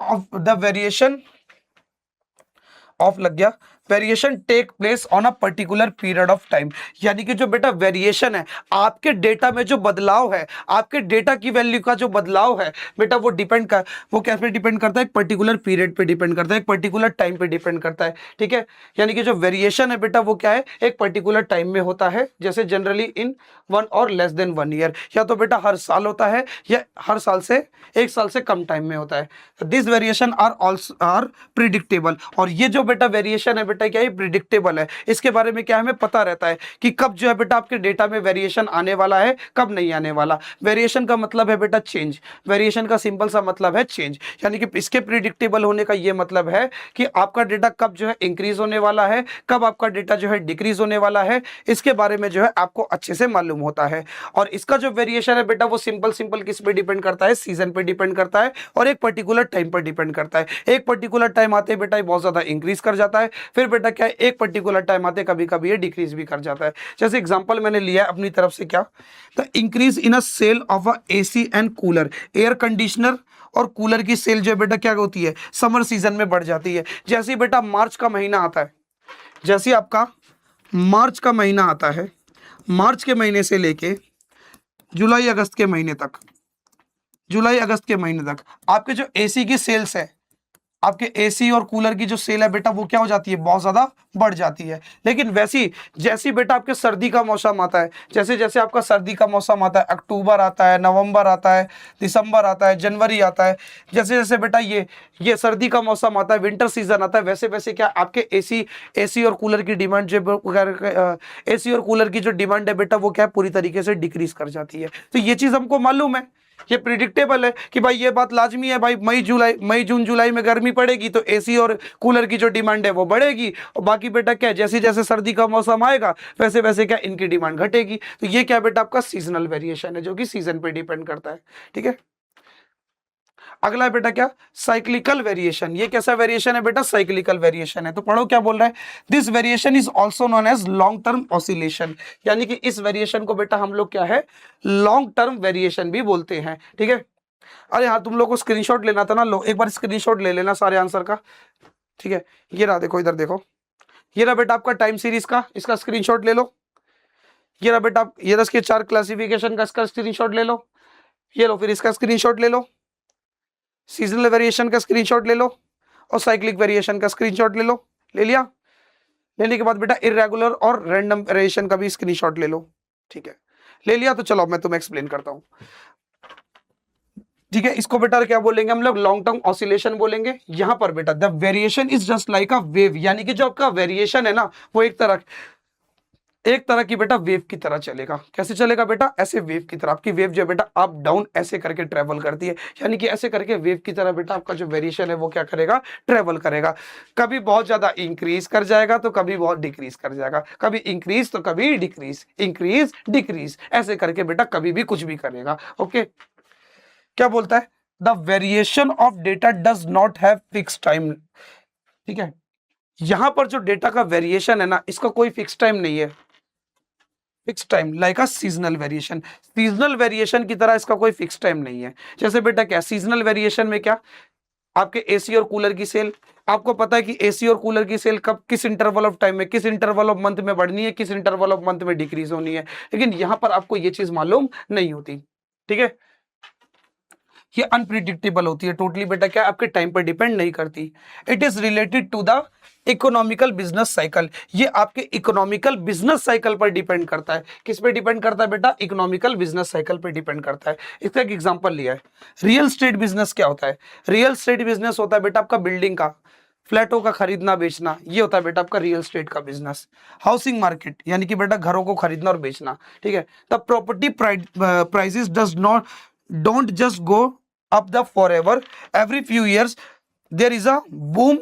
ऑफ लग गया, variation take place on a particular period of time. यानी कि जो बेटा वेरिएशन है, आपके डेटा में जो बदलाव है, आपके डेटा की वैल्यू का जो बदलाव है बेटा, वो क्या पे डिपेंड करता है, एक पर्टिकुलर पीरियड पे डिपेंड करता है, एक पर्टिकुलर टाइम पे डिपेंड करता है। ठीक है, यानी कि जो वेरिएशन है बेटा, वो क्या है, एक पर्टिकुलर टाइम में होता है, जैसे जनरली इन 1 और लेस देन 1 ईयर, या तो बेटा हर साल होता है या हर साल से 1 साल से कम टाइम में होता है। दिस वेरिएशन आर प्रिडिक्टेबल, और ये जो बेटा वेरिएशन है बेटा क्या है, प्रिडिक्टेबल है। इसके बारे में क्या हमें पता रहता है कि कब जो है बेटा आपके डेटा में वेरिएशन आने वाला है, कब नहीं आने वाला। वेरिएशन का मतलब है बेटा चेंज, वेरिएशन का सिंपल सा मतलब है चेंज। यानी कि इसके प्रिडिक्टेबल होने का ये मतलब है कि आपका डेटा कब जो है इंक्रीज होने वाला है, कब आपका डेटा जो है डिक्रीज होने वाला है, इसके बारे में जो है आपको अच्छे से मालूम होता है। और इसका जो वेरिएशन है बेटा, वो सिंपल किस पे डिपेंड करता है, सीजन पे डिपेंड करता है और एक पर्टिकुलर टाइम पर डिपेंड करता है। एक पर्टिकुलर टाइम आते बेटा ये बहुत ज्यादा इंक्रीज कर जाता है, फिर बेटा क्या है, एक पर्टिकुलर टाइम आते कभी कभी ये डिक्रीज भी कर जाता है। जैसे एग्जांपल मैंने लिया है अपनी तरफ से, क्या, the increase in a sale of a AC and cooler, air conditioner और कूलर की सेल जो है बेटा क्या होती है, समर सीजन में बढ़ जाती है। जैसे बेटा मार्च का महीना आता है, जैसे आपका मार्च का महीना आता है, मार्च के महीने से लेके जुलाई अगस्त के महीने तक, जुलाई अगस्त के महीने तक आपके जो एसी की सेल्स है, आपके एसी और कूलर की जो सेल है बेटा, वो क्या हो जाती है, बहुत ज्यादा बढ़ जाती है। लेकिन वैसी जैसी बेटा आपके सर्दी का मौसम आता है, जैसे जैसे आपका सर्दी का मौसम आता है, अक्टूबर आता है, नवंबर आता है, दिसंबर आता है, जनवरी आता है, जैसे जैसे बेटा ये सर्दी का मौसम आता है, विंटर सीजन आता है, वैसे वैसे क्या आपके एसी और कूलर की डिमांड जो एसी और कूलर की जो डिमांड है बेटा, वो क्या है, पूरी तरीके से डिक्रीज कर जाती है। तो ये चीज हमको मालूम है, ये प्रिडिक्टेबल है कि भाई ये बात लाजमी है, भाई मई जून जुलाई में गर्मी पड़ेगी तो एसी और कूलर की जो डिमांड है वो बढ़ेगी, और बाकी बेटा क्या है, जैसे जैसे सर्दी का मौसम आएगा वैसे वैसे क्या इनकी डिमांड घटेगी। तो ये क्या बेटा आपका सीजनल वेरिएशन है, जो कि सीजन पे डिपेंड करता है। ठीक है, अगला है बेटा क्या, साइक्लिकल वेरिएशन। ये कैसा वेरिएशन है बेटा, साइक्लिकल वेरिएशन है। तो पढ़ो क्या बोल रहा है, this variation is also known as long term oscillation. यानी कि इस वेरिएशन को बेटा हम लोग क्या है, लॉन्ग टर्म वेरिएशन भी बोलते हैं। ठीक है, अरे हाँ तुम लोग को स्क्रीनशॉट लेना था ना, लो एक बार स्क्रीनशॉट ले लेना सारे आंसर का। ठीक है, ये रहा, देखो इधर देखो, ये रहा बेटा आपका टाइम सीरीज का, इसका स्क्रीनशॉट ले लो। ये रहा बेटा, ये रहा इसके 4 क्लासिफिकेशन का, इसका स्क्रीनशॉट ले लो। ये लो, फिर इसका स्क्रीनशॉट ले लो, सीजनल वेरिएशन का स्क्रीनशॉट ले लो, और साइक्लिक वेरिएशन का स्क्रीनशॉट ले लो। ले लिया, लेने के बाद बेटा इरेगुलर और रैंडम वेरिएशन का भी स्क्रीनशॉट ले लो। ठीक है, ले लिया, तो चलो मैं तुम्हें एक्सप्लेन करता हूं। ठीक है, इसको बेटा क्या बोलेंगे हम लोग, लॉन्ग टर्म ऑसिलेशन बोलेंगे। यहां पर बेटा the variation is just like a wave, यानी कि जो आपका वेरिएशन है ना वो एक तरह की बेटा वेव की तरह चलेगा। कैसे चलेगा बेटा, ऐसे वेव की तरह। आपकी वेव जो बेटा अप डाउन ऐसे करके ट्रेवल करती है, यानी कि ऐसे करके वेव की तरह बेटा आपका जो वेरिएशन है वो क्या करेगा, ट्रेवल करेगा। कभी बहुत ज्यादा इंक्रीज कर जाएगा तो कभी बहुत डिक्रीज कर जाएगा, कभी इंक्रीज तो कभी डिक्रीज, इंक्रीज डिक्रीज, ऐसे करके बेटा कभी भी कुछ भी करेगा। ओके, क्या बोलता है, the variation of data does not have fix time. ठीक है, यहां पर जो डेटा का वेरिएशन है ना इसका कोई फिक्स टाइम नहीं है, fix time like a seasonal variation. Seasonal variation की तरह इसका कोई फिक्स टाइम नहीं है। जैसे बेटा क्या, सीजनल वेरिएशन में क्या, आपके एसी और कूलर की सेल, आपको पता है कि एसी और कूलर की सेल कब, किस इंटरवल ऑफ टाइम में, किस इंटरवल ऑफ मंथ में बढ़नी है, किस इंटरवल ऑफ मंथ में डिक्रीज होनी है। लेकिन यहां पर आपको ये चीज मालूम नहीं होती। ठीक है, ये अनप्रिडिक्टेबल होती है टोटली बेटा, क्या आपके टाइम पर डिपेंड नहीं करती। It is related to the economical business cycle, ये आपके इकोनॉमिकल बिजनेस साइकिल पर डिपेंड करता है। किस पे डिपेंड करता है बेटा, इकोनॉमिकल बिजनेस साइकिल पर डिपेंड करता है। इसका एक एग्जांपल लिया है, रियल स्टेट बिजनेस क्या होता है। रियल स्टेट बिजनेस होता है बेटा आपका बिल्डिंग का, फ्लैटों का खरीदना बेचना, ये होता है बेटा आपका रियल स्टेट का बिजनेस। हाउसिंग मार्केट यानी कि बेटा घरों को खरीदना और बेचना। ठीक है, the property prices does not don't just go up the forever, every few years there is a boom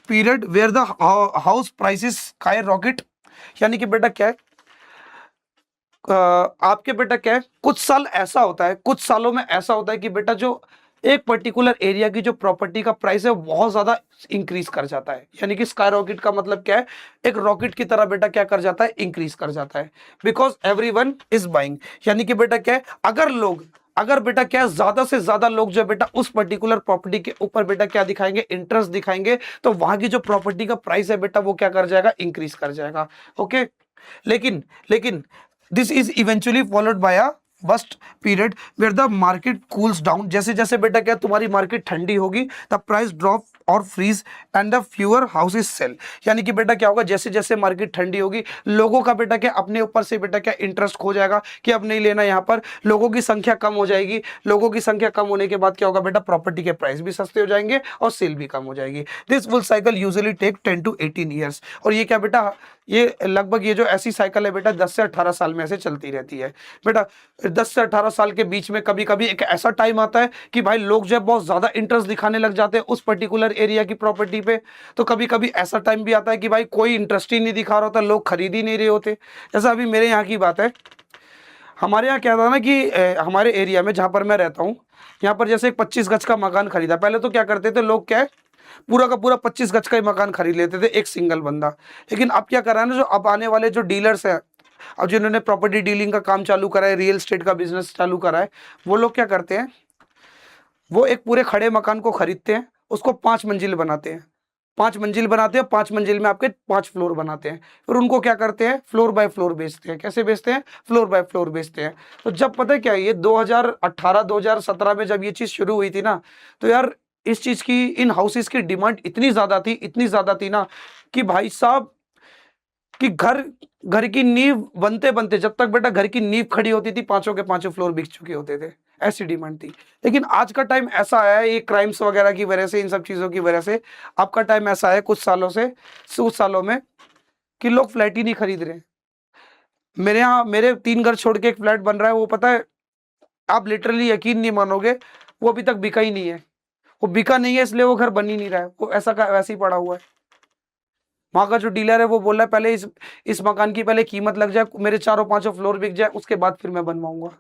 period where the house prices skyrocket। यानी कि बेटा क्या है, आपके बेटा क्या है, कुछ साल ऐसा होता है, कुछ सालों में ऐसा होता है कि बेटा जो एक पर्टिकुलर एरिया की जो प्रॉपर्टी का प्राइस है बहुत ज्यादा इंक्रीज कर जाता है। यानी कि स्काई रॉकेट का मतलब क्या है, एक रॉकेट की तरह बेटा क्या कर जाता है, इंक्रीज कर जाता है, बिकॉज एवरीवन इज बाइंग। यानी कि बेटा क्या है, अगर बेटा क्या ज्यादा से ज्यादा लोग जो बेटा उस पर्टिकुलर प्रॉपर्टी के ऊपर बेटा क्या दिखाएंगे, इंटरेस्ट दिखाएंगे, तो वहां की जो प्रॉपर्टी का प्राइस है बेटा वो क्या कर जाएगा, इंक्रीज कर जाएगा। ओके, लेकिन लेकिन this is eventually followed by a worst period where the market cools down. जैसे जैसे बेटा क्या तुम्हारी मार्केट ठंडी होगी द प्राइस ड्रॉप और freeze and the fewer houses sell. यानी कि बेटा क्या होगा, जैसे जैसे मार्केट ठंडी होगी लोगों का बेटा क्या अपने ऊपर से बेटा क्या इंटरेस्ट खो जाएगा कि अब नहीं लेना, यहाँ पर लोगों की संख्या कम हो जाएगी। लोगों की संख्या कम होने के बाद क्या होगा बेटा, प्रॉपर्टी के प्राइस भी सस्ते हो जाएंगे और सेल भी कम हो जाएगी। This full cycle usually take 10 to 18 years. और ये क्या बेटा, ये लगभग ये जो ऐसी साइकिल है बेटा 10 से 18 साल में ऐसे चलती रहती है। बेटा 10 से 18 साल के बीच में कभी कभी एक ऐसा टाइम आता है कि भाई लोग जो है बहुत ज्यादा इंटरेस्ट दिखाने लग जाते हैं उस पर्टिकुलर एरिया की प्रॉपर्टी पे। तो कभी कभी ऐसा टाइम भी आता है कि भाई कोई इंटरेस्ट ही नहीं दिखा रहा होता, लोग खरीद ही नहीं रहे होते। जैसा अभी मेरे यहाँ की बात है, हमारे यहाँ क्या था ना कि हमारे एरिया में जहाँ पर मैं रहता हूँ, यहाँ पर जैसे एक 25 गज का मकान खरीदा। पहले तो क्या करते थे लोग, क्या है पूरा का पूरा 25 गज का ही मकान खरीद लेते थे एक सिंगल बंदा। लेकिन अब क्या करा है ना, जो अब आने वाले जो डीलर्स हैं, अब जिन्होंने प्रॉपर्टी डीलिंग का काम चालू करा है, रियल एस्टेट का बिजनेस चालू करा है, वो लोग क्या करते हैं, वो एक पूरे खड़े मकान को खरीदते हैं, उसको 5 मंजिल बनाते हैं, 5 मंजिल बनाते हैं, 5 मंजिल में आपके 5 फ्लोर बनाते हैं। फिर उनको क्या करते हैं, फ्लोर बाय फ्लोर बेचते हैं। कैसे बेचते हैं, फ्लोर बाय फ्लोर बेचते हैं। तो जब पता है क्या, ये 2018-2017 में जब ये चीज शुरू हुई थी ना, तो यार इस चीज की, इन हाउसेस की डिमांड इतनी ज्यादा थी ना कि भाई साहब कि घर घर की नींव बनते बनते, जब तक बेटा घर की नींव खड़ी होती थी, पांचों के पांचों फ्लोर बिक चुके होते थे, ऐसी डिमांड थी। लेकिन आज का टाइम ऐसा आया है, ये क्राइम्स वगैरह की वजह से, इन सब चीजों की वजह से आपका टाइम ऐसा है कुछ सालों में कि लोग फ्लैट ही नहीं खरीद रहे। मेरे यहाँ मेरे 3 घर छोड़ के एक फ्लैट बन रहा है, वो पता है आप लिटरली यकीन नहीं मानोगे, वो अभी तक बिका ही नहीं है। वो बिका नहीं है इसलिए वो घर बन ही नहीं रहा है, वो ऐसा का वैसे ही पड़ा हुआ है। वहां का जो डीलर है वो बोल रहा है पहले इस मकान की पहले कीमत लग जाए, मेरे चारों पांचों फ्लोर बिक जाए, उसके बाद फिर मैं बनवाऊंगा।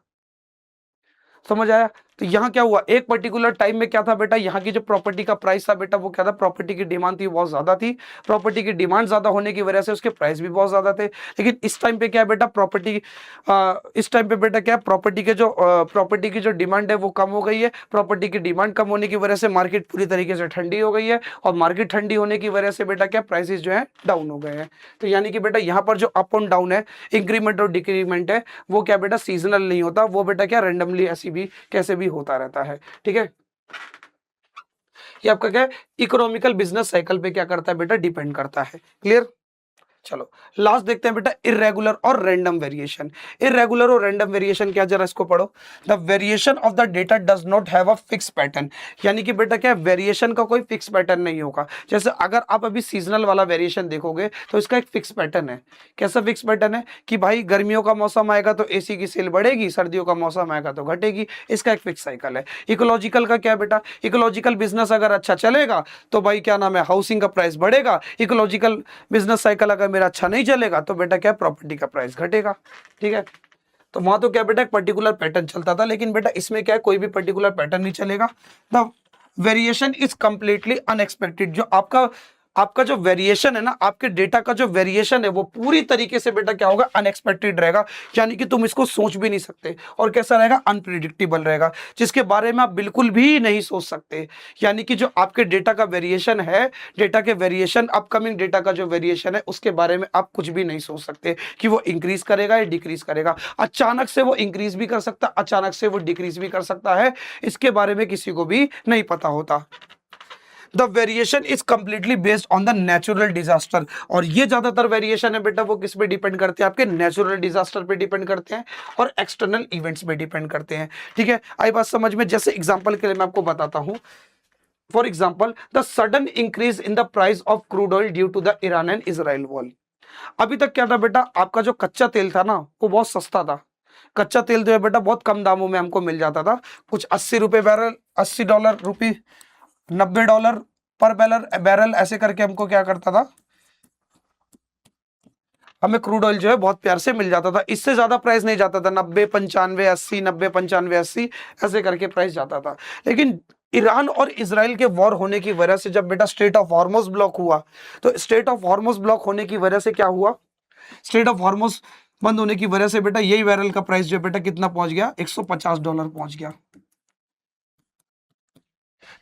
समझ आया। तो यहाँ क्या हुआ, एक पर्टिकुलर टाइम में क्या था बेटा, यहाँ की जो प्रॉपर्टी का प्राइस था बेटा वो क्या था, प्रॉपर्टी की डिमांड थी बहुत ज्यादा थी। प्रॉपर्टी की डिमांड ज्यादा होने की वजह से उसके प्राइस भी बहुत ज्यादा थे। लेकिन इस टाइम पे क्या है बेटा, इस टाइम पे बेटा क्या, प्रॉपर्टी की जो डिमांड है वो कम हो गई है। प्रॉपर्टी की डिमांड कम होने की वजह से मार्केट पूरी तरीके से ठंडी हो गई है, और मार्केट ठंडी होने की वजह से बेटा क्या, प्राइसेस जो है डाउन हो गए हैं। तो यानी कि बेटा यहाँ पर जो अप एंड डाउन है, इंक्रीमेंट और डिक्रीमेंट है, वो क्या बेटा सीजनल नहीं होता, वो बेटा क्या रैंडमली ऐसी भी कैसे भी होता रहता है। ठीक है, ये आपका क्या है, इकोनॉमिकल बिजनेस साइकिल पे क्या करता है बेटा, डिपेंड करता है। क्लियर। चलो लास्ट देखते हैं बेटा, इरेगुलर और रैंडम वेरिएशन। इरेगुलर और रैंडम वेरिएशन क्या, जरा इसको पढ़ो। The variation of the data does not have a fix pattern, यानी कि बेटा क्या, वेरिएशन का कोई फिक्स पैटर्न नहीं होगा। जैसे अगर आप अभी सीजनल वाला वेरिएशन देखोगे तो इसका एक फिक्स पैटर्न है। कैसा फिक्स पैटर्न है कि भाई गर्मियों का मौसम आएगा तो एसी की सेल बढ़ेगी, सर्दियों का मौसम आएगा तो घटेगी, इसका एक फिक्स साइकिल है। इकोलॉजिकल का क्या बेटा, इकोलॉजिकल बिजनेस अगर अच्छा चलेगा तो भाई क्या नाम है, हाउसिंग का प्राइस बढ़ेगा। इकोलॉजिकल बिजनेस साइकिल अगर मेरा अच्छा नहीं चलेगा तो बेटा क्या, प्रॉपर्टी का प्राइस घटेगा। ठीक है, तो वहां तो क्या बेटा, एक पर्टिकुलर पैटर्न चलता था, लेकिन बेटा इसमें क्या है, कोई भी पर्टिकुलर पैटर्न नहीं चलेगा। The variation is completely unexpected. जो आपका जो वेरिएशन है ना, आपके डेटा का जो वेरिएशन है वो पूरी तरीके से बेटा क्या होगा, अनएक्सपेक्टेड रहेगा, यानी कि तुम इसको सोच भी नहीं सकते। और कैसा रहेगा, अनप्रिडिक्टेबल रहेगा, जिसके बारे में आप बिल्कुल भी नहीं सोच सकते। यानी कि जो आपके डेटा का वेरिएशन है, डेटा के वेरिएशन, अपकमिंग डेटा का जो वेरिएशन है उसके बारे में आप कुछ भी नहीं सोच सकते कि वो इंक्रीज करेगा या डिक्रीज करेगा। अचानक से वो इंक्रीज भी कर सकता, अचानक से वो डिक्रीज भी कर सकता है, इसके बारे में किसी को भी नहीं पता होता। The variation is completely based on the natural disaster. और ये ज्यादातर वेरिएशन है बेटा वो किस पे डिपेंड करते हैं, आपके नेचुरल डिजास्टर पे डिपेंड करते हैं और एक्सटर्नल इवेंट्स पे डिपेंड करते हैं। ठीक है, आई बात समझ में। जैसे एग्जांपल के लिए मैं आपको बताता हूं, for example the sudden increase in the price of crude oil due to the Iran and Israel war. अभी तक क्या था बेटा, आपका जो कच्चा तेल था ना वो बहुत सस्ता था। कच्चा तेल जो है बेटा बहुत कम दामों में हमको मिल जाता था, कुछ 80 रुपए बैरल, $80 रुपये, $90 पर बैरल ऐसे करके हमको क्या करता था, हमें क्रूड ऑयल जो है बहुत प्यार से मिल जाता था। इससे ज्यादा प्राइस नहीं जाता था, 90 95 80, 90 95 80 ऐसे करके प्राइस जाता था। लेकिन ईरान और इजराइल के वॉर होने की वजह से जब बेटा स्ट्रेट ऑफ हॉर्मुज ब्लॉक हुआ, तो स्ट्रेट ऑफ हॉर्मुज ब्लॉक होने की वजह से क्या हुआ, स्ट्रेट ऑफ हॉर्मुज बंद होने की वजह से बेटा यही बैरल का प्राइस जो बेटा कितना पहुंच गया, $150 पहुंच गया।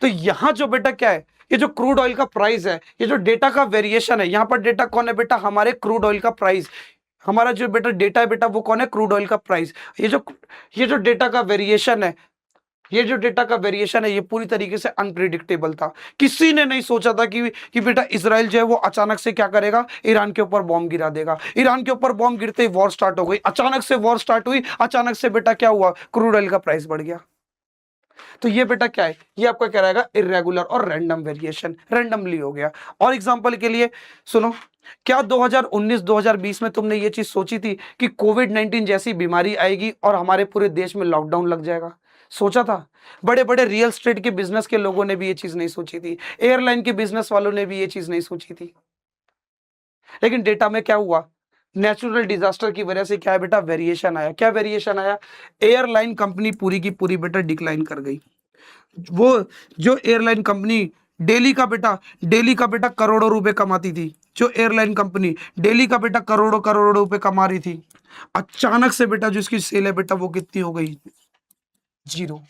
तो यहां जो बेटा क्या है, ये जो क्रूड ऑयल का प्राइस है, ये जो डेटा का वेरिएशन है, यहां पर डेटा कौन है बेटा, हमारे क्रूड ऑयल का प्राइस। हमारा जो बेटा डेटा है बेटा वो कौन है, क्रूड ऑयल का प्राइस। ये जो डेटा का वेरिएशन है, ये जो डेटा का वेरिएशन है ये पूरी तरीके से अनप्रिडिक्टेबल था। किसी ने नहीं सोचा था कि बेटा इसराइल जो है वो अचानक से क्या करेगा, ईरान के ऊपर बॉम्ब गिरा देगा। ईरान के ऊपर बॉम्ब गिरते ही वॉर स्टार्ट हो गई, अचानक से वॉर स्टार्ट हुई, अचानक से बेटा क्या हुआ, क्रूड ऑयल का प्राइस बढ़ गया। तो ये बेटा क्या है, ये आपका क्या रहेगा, इरेगुलर और रैंडम वेरिएशन, रैंडमली हो गया। और एग्जांपल के लिए सुनो, क्या 2019-2020 में तुमने ये चीज सोची थी कि कोविड-19 जैसी बीमारी आएगी और हमारे पूरे देश में लॉकडाउन लग जाएगा? सोचा था? बड़े बड़े रियल एस्टेट के बिजनेस के लोगों ने भी ये चीज नहीं सोची थी, एयरलाइन के बिजनेस वालों ने भी ये चीज नहीं सोची थी। लेकिन डेटा में क्या हुआ, नेचुरल डिजास्टर की वजह से क्या है बेटा, वेरिएशन आया। क्या वेरिएशन आया, एयरलाइन कंपनी पूरी की पूरी बेटा डिक्लाइन कर गई। वो जो एयरलाइन कंपनी डेली का बेटा करोड़ों रुपए कमाती थी, जो एयरलाइन कंपनी डेली का बेटा करोड़ों करोड़ों रुपए कमा रही थी, अचानक से बेटा जो इसकी सेल है बेटा वो कितनी हो गई, जीरो।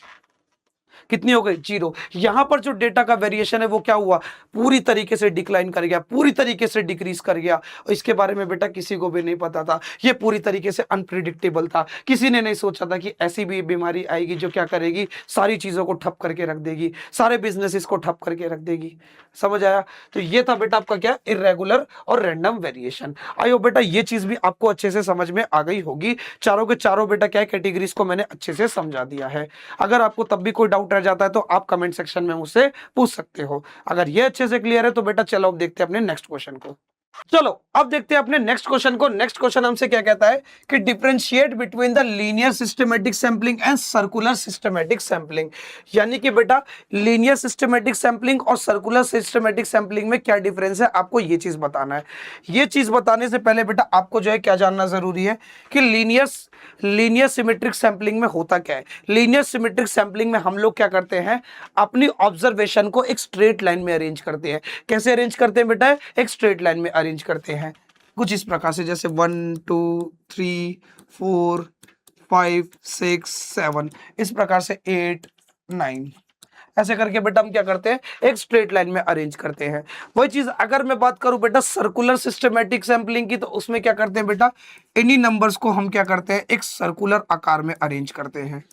कितनी हो गई, जीरो। यहां पर जो डेटा का वेरिएशन है वो क्या हुआ, पूरी तरीके से डिक्लाइन कर गया, पूरी तरीके से डिक्रीज कर गया। इसके बारे में बेटा किसी को भी नहीं पता था, ये पूरी तरीके से अनप्रिडिक्टेबल था। किसी ने नहीं सोचा था कि ऐसी भी बीमारी आएगी जो क्या करेगी, सारी चीजों को ठप करके रख देगी, सारे बिजनेसेस को ठप करके रख देगी। समझ आया? तो ये था बेटा आपका क्या, इरेगुलर और रैंडम वेरिएशन। आयो बेटा ये चीज भी आपको अच्छे से समझ में आ गई होगी। चारों के चारों बेटा क्या कैटेगरीज को मैंने अच्छे से समझा दिया है। अगर आपको तब भी कोई डाउट रह जाता है तो आप कमेंट सेक्शन में मुझसे पूछ सकते हो। अगर ये अच्छे से क्लियर है तो बेटा चलो अब देखते हैं अपने नेक्स्ट क्वेश्चन को। चलो अब देखते हैं अपने नेक्स्ट क्वेश्चन को। नेक्स्ट क्वेश्चन हमसे क्या कहता है कि differentiate between the linear systematic sampling and circular systematic sampling. यानी कि बेटा लीनियर सिस्टमैटिक सैंपलिंग और सर्कुलर सिस्टमैटिक सैंपलिंग में क्या डिफरेंस है, आपको ये चीज बताना है। ये चीज बताने से पहले बेटा आपको जो है क्या जानना जरूरी है कि लीनियर सिमेट्रिक सैंपलिंग में होता क्या है। लीनियर सिमेट्रिक सैंपलिंग में हम लोग क्या करते हैं, अपनी ऑब्जर्वेशन को एक स्ट्रेट लाइन में अरेंज करते हैं। कैसे अरेंज करते हैं बेटा, एक स्ट्रेट लाइन में अरेंज करते हैं कुछ इस प्रकार से, जैसे 1 2 3 4 5 6 7, इस प्रकार से 8 9, ऐसे करके बेटा हम क्या करते हैं, एक स्ट्रेट लाइन में अरेंज करते हैं। वही चीज अगर मैं बात करूं बेटा सर्कुलर सिस्टमैटिक सैंपलिंग की, तो उसमें क्या करते हैं बेटा, इन्हीं नंबर्स को हम क्या करते हैं, एक सर्कुलर आकार में अरेंज करते हैं।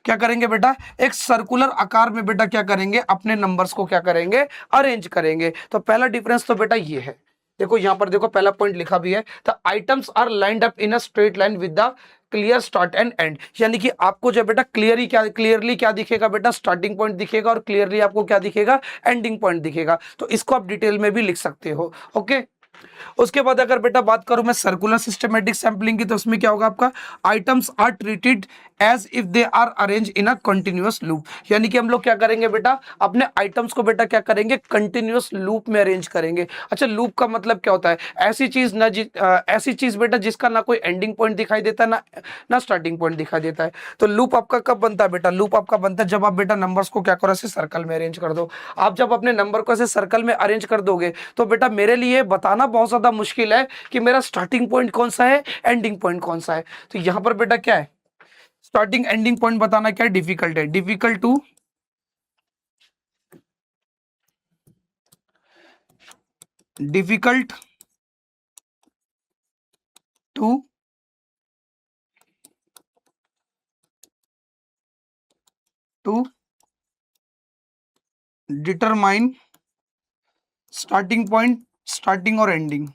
क्या करेंगे बेटा, एक सर्कुलर आकार में बेटा क्या करेंगे, अपने नंबर्स को क्या करेंगे, अरेंज करेंगे। तो पहला डिफरेंस तो बेटा ये है, देखो यहां पर देखो पहला पॉइंट लिखा भी है, the items are lined up in a straight line with the clear start and end. यानी कि आपको जो बेटा क्लियरली क्या दिखेगा बेटा, स्टार्टिंग पॉइंट दिखेगा और क्लियरली आपको क्या दिखेगा, एंडिंग पॉइंट दिखेगा। तो इसको आप डिटेल में भी लिख सकते हो। ओके, उसके बाद अगर बेटा बात करूं मैं सर्कुलर सिस्टमैटिक सैंपलिंग की, तो उसमें क्या होगा आपका, items are treated as if they are arrange in a continuous loop. यानी कि हम लोग क्या करेंगे बेटा, अपने आइटम्स को बेटा क्या करेंगे, कंटिन्यूअस लूप में अरेंज करेंगे। अच्छा, लूप का मतलब क्या होता है, ऐसी चीज ना ऐसी चीज बेटा जिसका ना कोई एंडिंग पॉइंट दिखाई देता है ना स्टार्टिंग पॉइंट दिखाई देता है। तो लूप आपका कब बनता है बेटा, लूप आपका बनता है जब आप बेटा नंबर्स को क्या करो, ऐसे सर्कल में अरेंज कर दो। आप जब अपने नंबर को ऐसे सर्कल में अरेंज कर दोगे तो बेटा मेरे लिए बताना बहुत ज्यादा मुश्किल है कि मेरा स्टार्टिंग पॉइंट कौन सा है, एंडिंग पॉइंट कौन सा है। तो यहां पर बेटा क्या है, स्टार्टिंग एंडिंग पॉइंट बताना क्या डिफिकल्ट है, difficult to to determine starting point, starting और एंडिंग।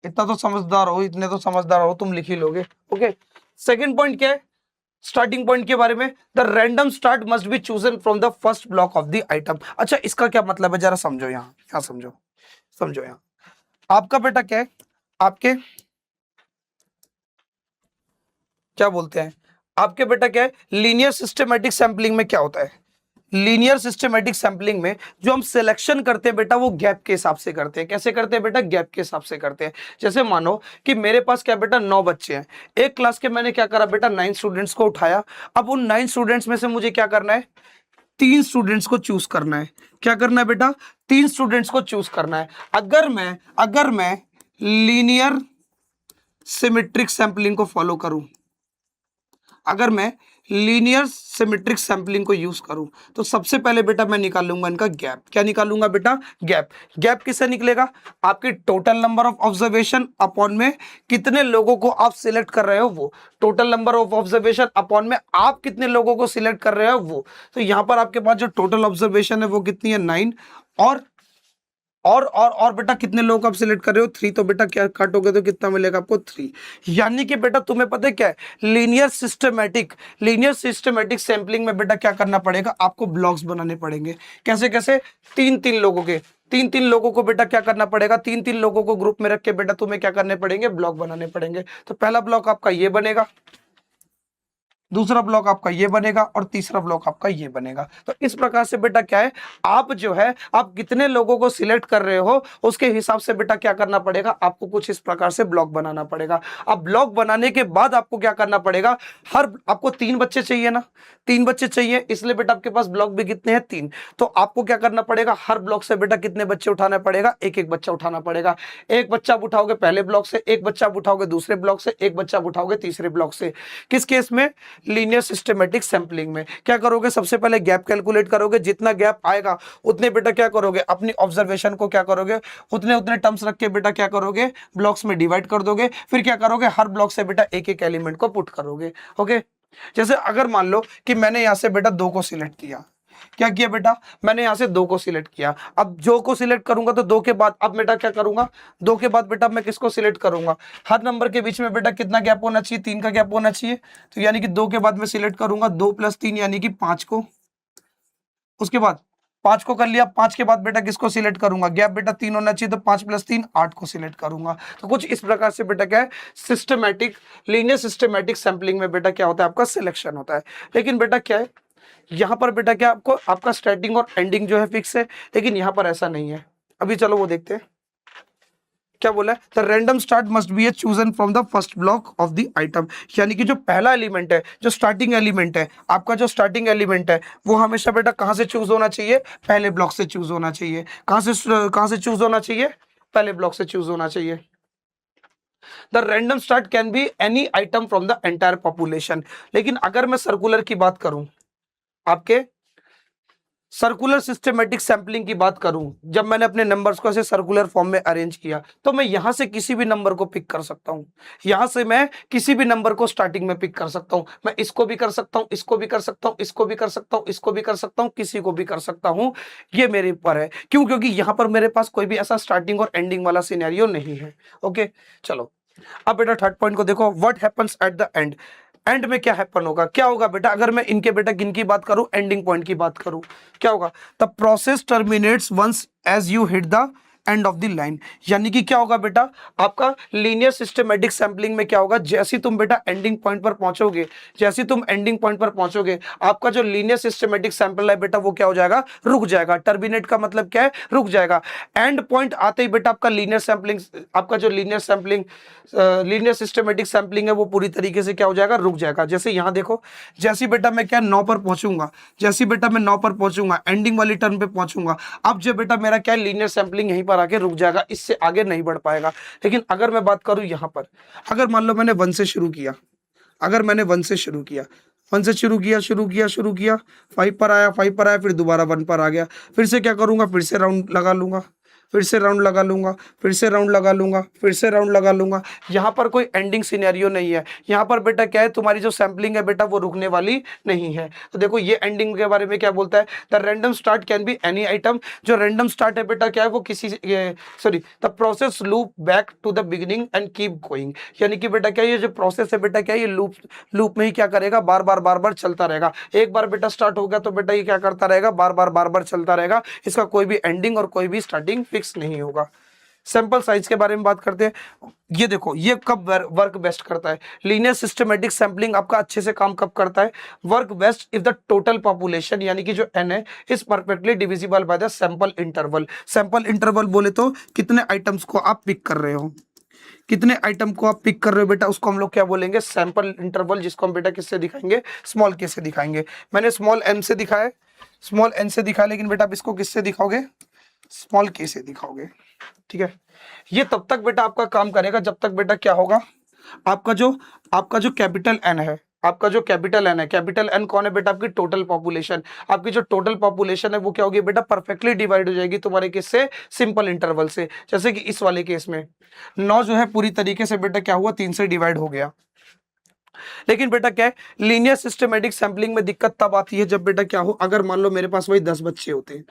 इतना तो समझदार हो, इतने तो समझदार हो, तुम लिख ही लोगे। ओके, सेकंड पॉइंट क्या है, स्टार्टिंग पॉइंट के बारे में, the random start must be chosen from the first block of the item. अच्छा, इसका क्या मतलब है, जरा समझो, यहाँ समझो, समझो यहाँ आपका बेटा क्या है, आपके क्या बोलते हैं, आपके बेटा क्या है, लीनियर सिस्टमैटिक सैंपलिंग में क्या होता है, लीनियर सिस्टमैटिक सैंपलिंग में जो हम सिलेक्शन करते हैं बेटा वो गैप के हिसाब से करते हैं। कैसे करते हैं बेटा, गैप के हिसाब से करते हैं। जैसे मानो कि मेरे पास क्या बेटा 9 बच्चे हैं, एक क्लास के मैंने क्या करा बेटा 9 स्टूडेंट्स को उठाया। अब उन 9 स्टूडेंट्स में से मुझे क्या करना है, 3 स्टूडेंट्स को चूज करना है। क्या करना है बेटा, 3 स्टूडेंट्स को चूज करना है। अगर मैं लीनियर सिमेट्रिक सैंपलिंग को फॉलो करूं, अगर मैं लीनियर सिमेट्रिक सैंपलिंग को यूज करूं तो सबसे पहले बेटा मैं निकालूंगा इनका गैप। क्या निकालूंगा बेटा, गैप। गैप किससे निकलेगा, आपकी total number of observation upon में कितने लोगों को आप सिलेक्ट कर रहे हो वो, total number of observation upon में आप कितने लोगों को सिलेक्ट कर रहे हो वो। तो यहां पर आपके पास जो टोटल ऑब्जर्वेशन है वो कितनी है 9, और बेटा कितने लोग आप सिलेक्ट कर रहे हो 3, तो बेटा क्या काटोगे तो कितना मिलेगा आपको 3। यानी कि बेटा तुम्हें पता है क्या है, लीनियर सिस्टमैटिक सैंपलिंग में बेटा क्या करना पड़ेगा, आपको ब्लॉक्स बनाने पड़ेंगे। कैसे कैसे, 3-3 लोगों के, 3-3 लोगों को बेटा क्या करना पड़ेगा, 3-3 लोगों को ग्रुप में रख के बेटा तुम्हें क्या करने पड़ेंगे, ब्लॉक बनाने पड़ेंगे। तो पहला ब्लॉक आपका ये बनेगा, दूसरा ब्लॉक आपका ये बनेगा और तीसरा ब्लॉक आपका ये बनेगा। तो इस प्रकार से बेटा क्या है, आप जो है आप कितने लोगों को सिलेक्ट कर रहे हो उसके हिसाब से बेटा क्या करना पड़ेगा, आपको कुछ इस प्रकार से ब्लॉक बनाना पड़ेगा। अब ब्लॉक बनाने के बाद आपको क्या करना पड़ेगा, आपको 3 बच्चे चाहिए ना, 3 बच्चे चाहिए, इसलिए बेटा आपके पास ब्लॉक भी कितने हैं 3। तो आपको क्या करना पड़ेगा, हर ब्लॉक से बेटा कितने बच्चे उठाना पड़ेगा, एक एक बच्चा उठाना पड़ेगा। एक बच्चा आप उठाओगे पहले ब्लॉक से, एक बच्चा आप उठाओगे दूसरे ब्लॉक से, एक बच्चा आप उठाओगे तीसरे ब्लॉक से। किस केस में, लीनियर सिस्टमैटिक सैंपलिंग में। क्या करोगे, सबसे पहले गैप कैलकुलेट करोगे, जितना गैप आएगा उतने बेटा क्या करोगे, अपनी ऑब्जर्वेशन को क्या करोगे, उतने उतने टर्म्स रख के बेटा क्या करोगे, ब्लॉक्स में डिवाइड कर दोगे। फिर क्या करोगे, हर ब्लॉक से बेटा एक एक एलिमेंट को पुट करोगे। ओके, जैसे अगर मान लो कि मैंने यहां से बेटा 2 को सिलेक्ट किया, क्या किया बेटा, मैंने यहां से 2 को सिलेक्ट किया। अब जो को सिलेक्ट करूंगा तो 2 के बाद अब बेटा क्या करूंगा, 2 के बाद बेटा मैं किसको सिलेक्ट करूंगा, हर नंबर के बीच में बेटा कितना गैप होना चाहिए, 3 का गैप होना चाहिए। तो यानी कि 2 के बाद मैं सिलेक्ट करूंगा 2 + 3 यानी कि 5 को। उसके बाद 5 को कर लिया, 5 के बाद बेटा किसको सिलेक्ट करूंगा, गैप बेटा 3 होना चाहिए, तो 5 + 3 8 को सिलेक्ट करूंगा। तो कुछ इस प्रकार से बेटा क्या है, लीनियर सिस्टमैटिक सैंपलिंग में बेटा क्या होता है, आपका सिलेक्शन होता है। लेकिन बेटा क्या है, यहां पर बेटा क्या आपको आपका स्टार्टिंग और एंडिंग जो है फिक्स है, लेकिन यहां पर ऐसा नहीं है। अभी चलो वो देखते हैं क्या बोला है, the random start must be chosen from the first block of the item. यानी कि जो पहला एलिमेंट है, जो स्टार्टिंग एलिमेंट है, आपका जो स्टार्टिंग एलिमेंट है वो हमेशा बेटा कहां से चूज होना चाहिए, पहले ब्लॉक से चूज होना चाहिए। कहां से चूज होना चाहिए, पहले ब्लॉक से चूज होना चाहिए। The random start can be any item from the entire population. लेकिन अगर मैं सर्कुलर की बात करूं, आपके सर्कुलर सिस्टमेटिक सैंपलिंग की बात करूं, जब मैंने अपने नंबर्स को ऐसे सर्कुलर फॉर्म में अरेंज किया तो मैं यहां से किसी भी नंबर को पिक कर सकता हूं, यहां से मैं किसी भी नंबर को स्टार्टिंग में पिक कर सकता हूं, मैं इसको भी कर सकता हूं, इसको भी कर सकता हूं, इसको भी कर सकता हूं, इसको भी कर सकता हूं, किसी को भी कर सकता हूं। ये मेरे ऊपर है, क्यों? क्योंकि यहां पर मेरे पास कोई भी ऐसा स्टार्टिंग और एंडिंग वाला सिनेरियो नहीं है। ओके, चलो अब बेटा थर्ड पॉइंट को देखो, what happens at the end. And में क्या हैपन होगा, क्या होगा बेटा? अगर मैं इनके बेटा किन की बात करूं, एंडिंग पॉइंट की बात करूं, क्या होगा? The process terminates once as you hit the end of the line. यानी कि क्या होगा बेटा, आपका लीनियर सिस्टमेटिक सैंपलिंग में क्या होगा, जैसे तुम बेटा एंडिंग पॉइंट पर पहुंचोगे, जैसे तुम एंडिंग पॉइंट पर पहुंचोगे, आपका जो लीनियर सिस्टमेटिक सैंपल है बेटा वो क्या हो जाएगा, रुक जाएगा। टर्मिनेट का मतलब क्या है, रुक जाएगा। एंड पॉइंट आते ही बेटा आपका लीनियर सैंपलिंग, आपका जो लीनियर सिस्टमेटिक सैंपलिंग है वो पूरी तरीके से क्या हो जाएगा, रुक जाएगा। जैसे यहां देखो, जैसे बेटा मैं क्या 9 पर पहुंचूंगा, जैसे बेटा मैं 9 पर पहुंचूंगा, एंडिंग वाली टर्म पे पहुंचूंगा, अब जो बेटा मेरा क्या लीनियर सैंपलिंग यहीं पर आके रुक जाएगा, इससे आगे नहीं बढ़ पाएगा। लेकिन अगर मैं बात करूं यहां पर, अगर मान लो मैंने 1 से शुरू किया, अगर मैंने 1 से शुरू किया, 1 से शुरू किया 5 पर आया, 5 पर आया, फिर दोबारा 1 पर आ गया, फिर से क्या करूंगा, फिर से राउंड लगा लूंगा, फिर से राउंड लगा लूंगा, फिर से राउंड लगा लूंगा, फिर से राउंड लगा लूंगा। यहाँ पर कोई एंडिंग सिनेरियो नहीं है, यहाँ पर बेटा क्या है, तुम्हारी जो सैंपलिंग है बेटा वो रुकने वाली नहीं है। तो देखो ये एंडिंग के बारे में क्या बोलता है, the random start can be any item. जो रैंडम स्टार्ट है बेटा क्या है, वो किसी sorry the process loop back to the beginning and keep going. यानी कि बेटा क्या, ये जो प्रोसेस है बेटा क्या है, ये लूप में ही क्या करेगा, बार बार चलता रहेगा। एक बार बेटा स्टार्ट हो गया तो बेटा ये क्या करता रहेगा, बार बार चलता रहेगा। इसका कोई भी एंडिंग और कोई भी स्टार्टिंग फिक्स नहीं होगा। सैंपल साइज के बारे में बात करते हैं। ये देखो ये कब वर्क बेस्ट करता है, लीनियर सिस्टमेटिक सैंपलिंग आपका अच्छे से काम कब करता है, work best if the total population, यानी कि जो एन है is perfectly divisible by the sample interval. Sample interval बोले तो कितने आइटम्स को आप पिक कर रहे हो, कितने आइटम को आप पिक कर रहे हो बेटा, उसको हम लोग क्या बोलेंगे, सैंपल इंटरवल, जिसको हम बेटा किससे दिखाएंगे, स्मॉल के से दिखाएंगे। मैंने स्मॉल एन से दिखाया, स्मॉल एन से दिखाया, लेकिन बेटा आप इसको किससे दिखाओगे, स्मॉल के से दिखाओगे। ठीक है, ये तब तक बेटा आपका काम करेगा जब तक बेटा क्या होगा, आपका जो कैपिटल एन है, आपका जो कैपिटल एन है, कैपिटल एन कौन है बेटा, आपकी टोटल पॉपुलेशन। आपकी जो टोटल पॉपुलेशन है वो क्या होगी बेटा, परफेक्टली डिवाइड हो जाएगी तुम्हारे किससे, सिंपल इंटरवल से। जैसे कि इस वाले केस में 9 जो है पूरी तरीके से बेटा क्या हुआ, 3 से डिवाइड हो गया। लेकिन बेटा क्या है, लीनियर सिस्टमेटिक सैंपलिंग में दिक्कत तब आती है जब बेटा क्या हो, अगर मान लो मेरे पास वही 10 बच्चे होते हैं,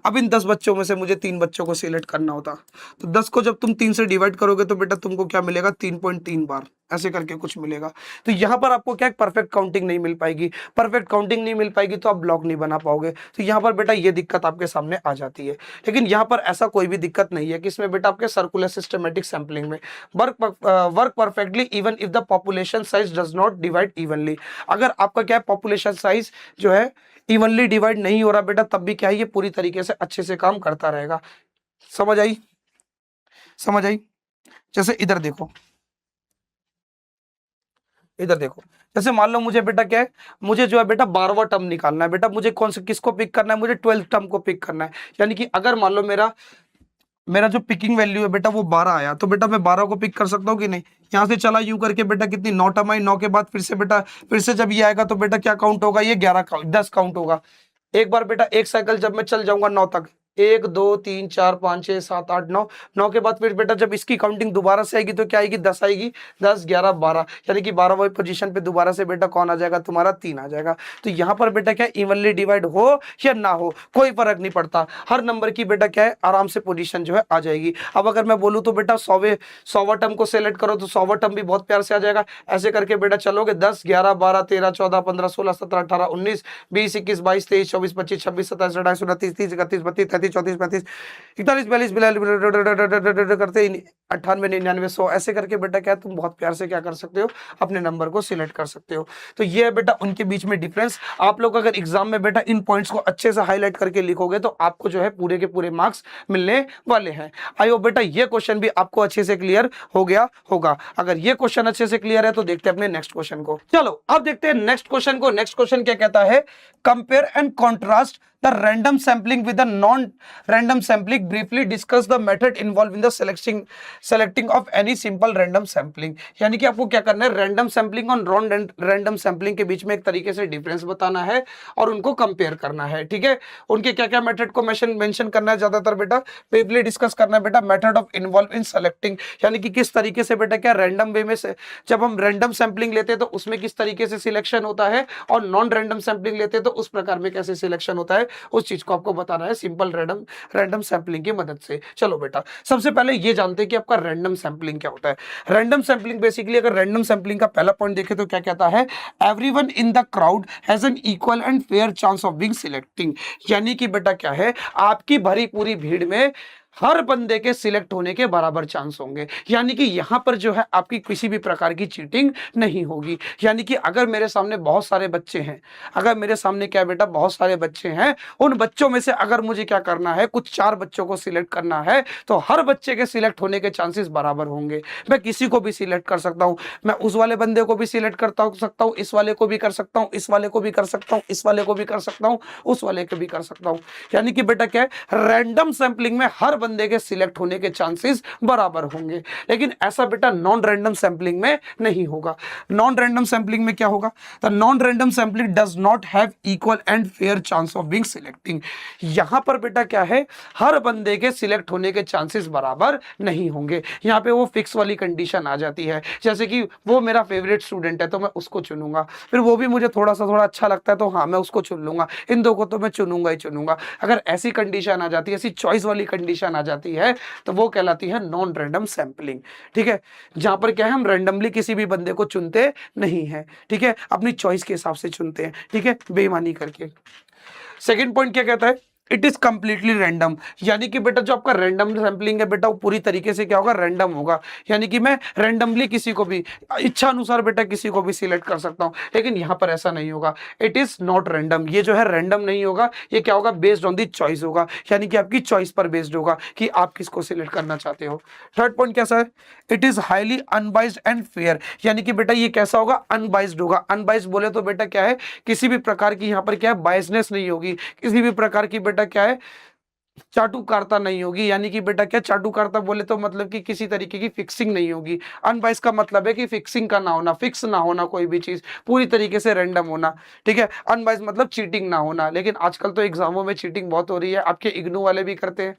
अब इन 10 बच्चों में से मुझे 3 बच्चों को सिलेक्ट करना होता, तो 10 को जब तुम 3 से डिवाइड करोगे तो बेटा तुमको क्या मिलेगा, 3.3 बार ऐसे करके कुछ मिलेगा। तो यहाँ पर आपको क्या परफेक्ट काउंटिंग नहीं मिल पाएगी, परफेक्ट काउंटिंग नहीं मिल पाएगी तो आप ब्लॉक नहीं बना पाओगे। तो यहाँ पर बेटा ये दिक्कत आपके सामने आ जाती है। लेकिन यहाँ पर ऐसा कोई भी दिक्कत नहीं है कि इसमें बेटा आपके सर्कुलर सिस्टमेटिक सैंपलिंग में work perfectly even if the population size does not divide evenly. अगर आपका क्या है, पॉपुलेशन साइज जो है इवनली डिवाइड नहीं हो रहा बेटा, तब भी क्या है, ये पूरी तरीके से अच्छे से काम करता रहेगा। समझ आई, समझ आई। जैसे इधर देखो, इधर देखो, जैसे मान लो मुझे बेटा क्या है, मुझे जो है बेटा 12वां टर्म निकालना है बेटा, मुझे कौन से किसको पिक करना है, मुझे 12th टर्म को पिक करना है। यानी कि अगर मान लो मेरा जो पिकिंग वैल्यू है बेटा वो 12 आया, तो बेटा मैं 12 को पिक कर सकता हूँ कि नहीं। यहाँ से चला यूं करके बेटा कितनी 9 टर्म आई, 9 के बाद फिर से बेटा फिर से जब ये आएगा तो बेटा क्या काउंट होगा, ये 10 काउंट होगा। एक बार बेटा एक साइकिल जब मैं चल जाऊंगा 9 तक, 1 2 3 4 5 6 7 8 9, 9 के बाद फिर बेटा जब इसकी काउंटिंग दोबारा से आएगी तो क्या आएगी, 10 आएगी, 10 11 12, यानी कि 12वीं पोजीशन पे दोबारा से बेटा कौन आ जाएगा, तुम्हारा 3 आ जाएगा। तो यहाँ पर बेटा क्या इवनली डिवाइड हो या ना हो कोई फर्क नहीं पड़ता, हर नंबर की बेटा क्या है आराम से पोजीशन जो है आ जाएगी। अब अगर मैं बोलूँ तो बेटा 100वां टर्म को सेलेक्ट करो तो 100वां टर्म भी बहुत प्यार से आ जाएगा। ऐसे करके बेटा चलोगे 10 11 12 13 14 15 16 17 18 19 20 21 22 23 24 25 26 27 28 29 30 31 32 33 34 35 41 42 42 करते 98 99 100 ऐसे करके बेटा क्या तुम बहुत प्यार से क्या कर सकते हो, अपने नंबर को सिलेक्ट कर सकते हो। तो ये है बेटा उनके बीच में डिफरेंस। आप लोग अगर एग्जाम में बेटा इन पॉइंट्स को अच्छे से हाईलाइट करके लिखोगे तो आपको जो है पूरे के पूरे मार्क्स मिलने वाले हैं। आई होप बेटा ये क्वेश्चन भी आपको अच्छे से क्लियर हो गया होगा। अगर ये क्वेश्चन अच्छे से क्लियर है तो देखते हैं अपने नेक्स्ट क्वेश्चन को। चलो अब देखते हैं नेक्स्ट क्वेश्चन को। नेक्स्ट क्वेश्चन क्या कहता है, compare and contrast the random sampling with the non random sampling, briefly discuss the method involve in the selecting of any simple random sampling. यानी कि आपको क्या करना है, रैंडम सैम्पलिंग और नॉन रैंडम सैम्पलिंग के बीच में एक तरीके से डिफरेंस बताना है और उनको कंपेयर करना है। ठीक है, उनके क्या क्या मेथड को मेंशन करना है ज्यादातर बेटा, ब्रीफली डिस्कस करना है बेटा। Method of involve in selecting, यानी कि किस तरीके से बेटा क्या रैंडम वे में से जब हम रैंडम सैम्पलिंग लेते हैं तो उसमें किस तरीके से सिलेक्शन होता है, और नॉन रैंडम सैम्पलिंग लेते हैं तो उस प्रकार में कैसे सिलेक्शन होता है, उस चीज को आपको बताना है सिंपल रैंडम सैम्पलिंग की मदद से। चलो बेटा, सबसे पहले ये जानते हैं कि आपका रैंडम सैम्पलिंग क्या होता है। रैंडम सैम्पलिंग बेसिकली, अगर रैंडम सैम्पलिंग का पहला पॉइंट देखें तो क्या कहता है, everyone in the crowd has an equal and fair chance of being selecting. यानी कि बेटा क्या है, आपकी भरी पूरी भीड़ में हर बंदे के सिलेक्ट होने के बराबर चांस होंगे। यानी कि यहां पर जो है आपकी किसी भी प्रकार की चीटिंग नहीं होगी। यानी कि अगर मेरे सामने बहुत सारे बच्चे हैं, अगर मेरे सामने क्या बेटा बहुत सारे बच्चे हैं, उन बच्चों में से अगर मुझे क्या करना है, कुछ 4 बच्चों को सिलेक्ट करना है, तो हर बच्चे के सिलेक्ट होने के चांसेस बराबर होंगे। मैं किसी को भी सिलेक्ट कर सकता हूं, मैं उस वाले बंदे को भी सिलेक्ट करता सकता हूं, इस वाले को भी कर सकता हूं, इस वाले को भी कर सकता हूं, इस वाले को भी कर सकता हूं, उस वाले को भी कर सकता हूं। यानी कि बेटा क्या है, रैंडम सैंपलिंग में हर बंदे के सिलेक्ट होने के चांसेस बराबर होंगे। लेकिन ऐसा बेटा नॉन रैंडम सैंपलिंग में नहीं होगा। नॉन रैंडम सैंपलिंग में क्या होगा, the non random sampling does not have equal and fair chance of being selecting. यहां पर बेटा क्या है, हर बंदे के सिलेक्ट होने के चांसेस बराबर नहीं होंगे। यहां पे वो फिक्स वाली कंडीशन आ जाती है, जैसे कि वो मेरा फेवरेट स्टूडेंट है तो मैं उसको चुनूंगा, फिर वो भी मुझे थोड़ा अच्छा लगता है तो हाँ मैं उसको चुन लूंगा, इन दो को तो मैं चुनूंगा ही चुनूंगा। अगर ऐसी कंडीशन आ जाती है, ऐसी चॉइस वाली कंडीशन आ जाती है, तो वो कहलाती है नॉन रैंडम सैंपलिंग। ठीक है, जहां पर क्या है, हम रैंडमली किसी भी बंदे को चुनते नहीं है। ठीक है, अपनी चॉइस के हिसाब से चुनते हैं। ठीक है, बेईमानी करके। सेकंड पॉइंट क्या कहता है, इट इज कंप्लीटली रैंडम। यानी कि बेटा जो आपका रैंडम सैंपलिंग है बेटा, वो पूरी तरीके से क्या होगा, रैंडम होगा। यानी कि मैं रैंडमली किसी को भी इच्छा अनुसार बेटा किसी को भी सिलेक्ट कर सकता हूं, लेकिन यहां पर ऐसा नहीं होगा। इट इज नॉट रैंडम, ये जो है रैंडम नहीं होगा, ये क्या होगा, बेस्ड ऑन दी चॉइस होगा। यानी कि आपकी चॉइस पर बेस्ड होगा कि आप किसको सिलेक्ट करना चाहते हो। थर्ड पॉइंट कैसा है, it is highly unbiased and fair. यानी कि बेटा ये कैसा होगा, अनबाइज्ड होगा। अनबाइज्ड बोले तो बेटा क्या है, किसी भी प्रकार की यहाँ पर क्या है, बायसनेस नहीं होगी, किसी भी प्रकार की बेटा क्या है, चाटुकारिता नहीं होगी। यानी कि बेटा क्या, चाटुकारिता बोले तो मतलब कि किसी तरीके की फिक्सिंग नहीं होगी। अनबाइस का मतलब है कि फिक्सिंग का ना होना, फिक्स ना होना, कोई भी चीज पूरी तरीके से रैंडम होना। ठीक है, अनबाइस मतलब चीटिंग ना होना। लेकिन आजकल तो एग्जामों में चीटिंग बहुत हो रही है, आपके इग्नू वाले भी करते हैं।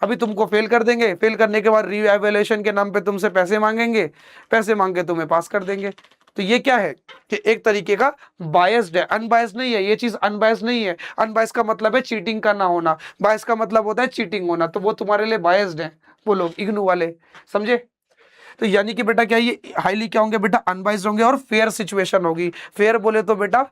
अभी तुमको फेल कर देंगे, फेल करने के बाद रीएवैल्यूएशन के नाम पे तुमसे पैसे मांगेंगे, पैसे मांग के तुम्हें पास कर देंगे। तो ये क्या है कि एक तरीके का बायस्ड है, अनबायस्ड नहीं है। ये चीज अनबायस्ड नहीं है। अनबायस्ड का मतलब है चीटिंग का ना होना, बायस का मतलब होता है चीटिंग होना। तो वो तुम्हारे लिए बायस्ड है वो लोग, इग्नू वाले, समझे। तो यानी कि बेटा क्या, ये हाईली क्या होंगे बेटा, अनबायस्ड होंगे और फेयर सिचुएशन होगी। फेयर बोले तो बेटा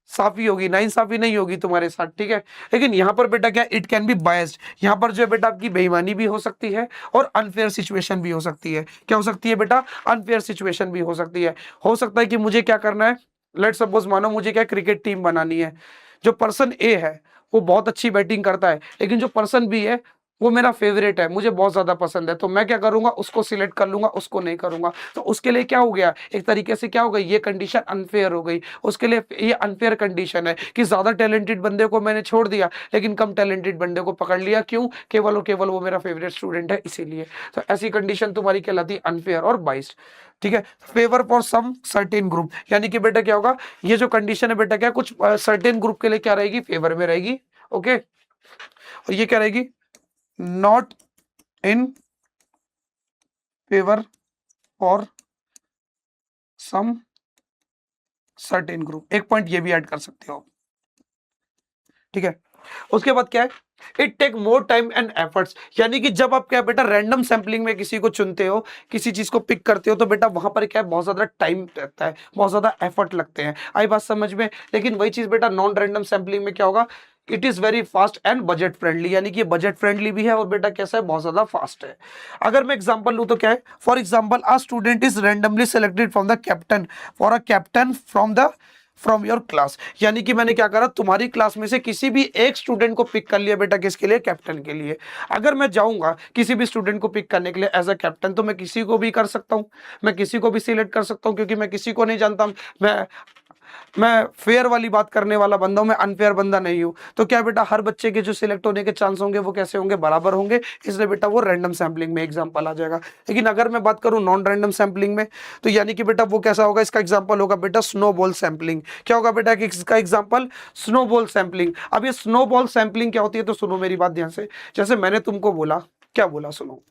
साफी होगी, नाइंसाफी नहीं होगी तुम्हारे साथ। ठीक है, लेकिन यहाँ पर बेटा क्या, इट कैन बी बायस्ड। यहाँ पर जो है बेटा आपकी बेईमानी भी हो सकती है और अनफेयर सिचुएशन भी हो सकती है। क्या हो सकती है बेटा, अनफेयर सिचुएशन भी हो सकती है। हो सकता है कि मुझे क्या करना है, लेट सपोज मानो मुझे क्या क्रिकेट टीम बनानी है, जो पर्सन ए है वो बहुत अच्छी बैटिंग करता है, लेकिन जो पर्सन बी है वो मेरा फेवरेट है, मुझे बहुत ज्यादा पसंद है, तो मैं क्या करूंगा, उसको सिलेक्ट कर लूंगा, उसको नहीं करूंगा। तो उसके लिए क्या हो गया, एक तरीके से क्या हो गई, ये कंडीशन अनफेयर हो गई। उसके लिए ये अनफेयर कंडीशन है कि ज्यादा टैलेंटेड बंदे को मैंने छोड़ दिया, लेकिन कम टैलेंटेड बंदे को पकड़ लिया। क्यों, केवल और केवल वो मेरा फेवरेट स्टूडेंट है इसीलिए। तो ऐसी कंडीशन तुम्हारी कहलाती है अनफेयर और बाइस्ड। ठीक है, favour for some certain group, यानी कि बेटा क्या होगा, ये जो कंडीशन है बेटा क्या, कुछ सर्टेन ग्रुप के लिए क्या रहेगी, फेवर में रहेगी। ओके, और ये क्या रहेगी, not in favour for some certain group. एक पॉइंट ये भी ऐड कर सकते हो। ठीक है, उसके बाद क्या है, it take more time and efforts. यानी कि जब आप क्या बेटा रैंडम सैंपलिंग में किसी को चुनते हो, किसी चीज को पिक करते हो, तो बेटा वहां पर क्या है, बहुत ज्यादा टाइम लगता है, बहुत ज्यादा एफर्ट लगते हैं। आई बात समझ में। लेकिन वही चीज बेटा नॉन रैंडम सैंपलिंग में क्या होगा, it is very fast and budget friendly. यानी कि बजट फ्रेंडली भी है और बेटा कैसा है, बहुत ज्यादा फास्ट है। अगर मैं एग्जांपल लूं तो क्या है, for example a student is randomly selected from the captain for a captain from your class. यानी कि मैंने क्या करा, तुम्हारी क्लास में से किसी भी एक स्टूडेंट को पिक कर लिया बेटा, किसके लिए, कैप्टन के लिए। अगर मैं जाऊंगा किसी भी स्टूडेंट को पिक करने के लिए एज अ कैप्टन, तो मैं किसी को भी कर सकता हूं, मैं किसी को भी सिलेक्ट कर सकता हूं, क्योंकि मैं किसी को नहीं जानता। मैं मैं फेयर वाली बात करने वाला बंदा हूँ, मैं अनफेयर बंदा नहीं हूँ। तो क्या बेटा हर बच्चे के जो सिलेक्ट होने के चांस होंगे वो कैसे होंगे, बराबर होंगे, इसलिए बेटा वो रैंडम सैम्पलिंग में एग्जाम्पल आ जाएगा। लेकिन अगर मैं बात करूँ नॉन रैंडम सैम्पलिंग में, तो यानी कि बेटा वो कैसा होगा, इसका एग्जाम्पल होगा बेटा स्नोबॉल सैम्पलिंग। क्या होगा बेटा कि इसका एग्जाम्पल स्नोबॉल सैम्पलिंग। अब ये स्नोबॉल सैम्पलिंग क्या होती है, तो सुनो मेरी बात ध्यान से। जैसे मैंने तुमको बोला, क्या बोला सुनो,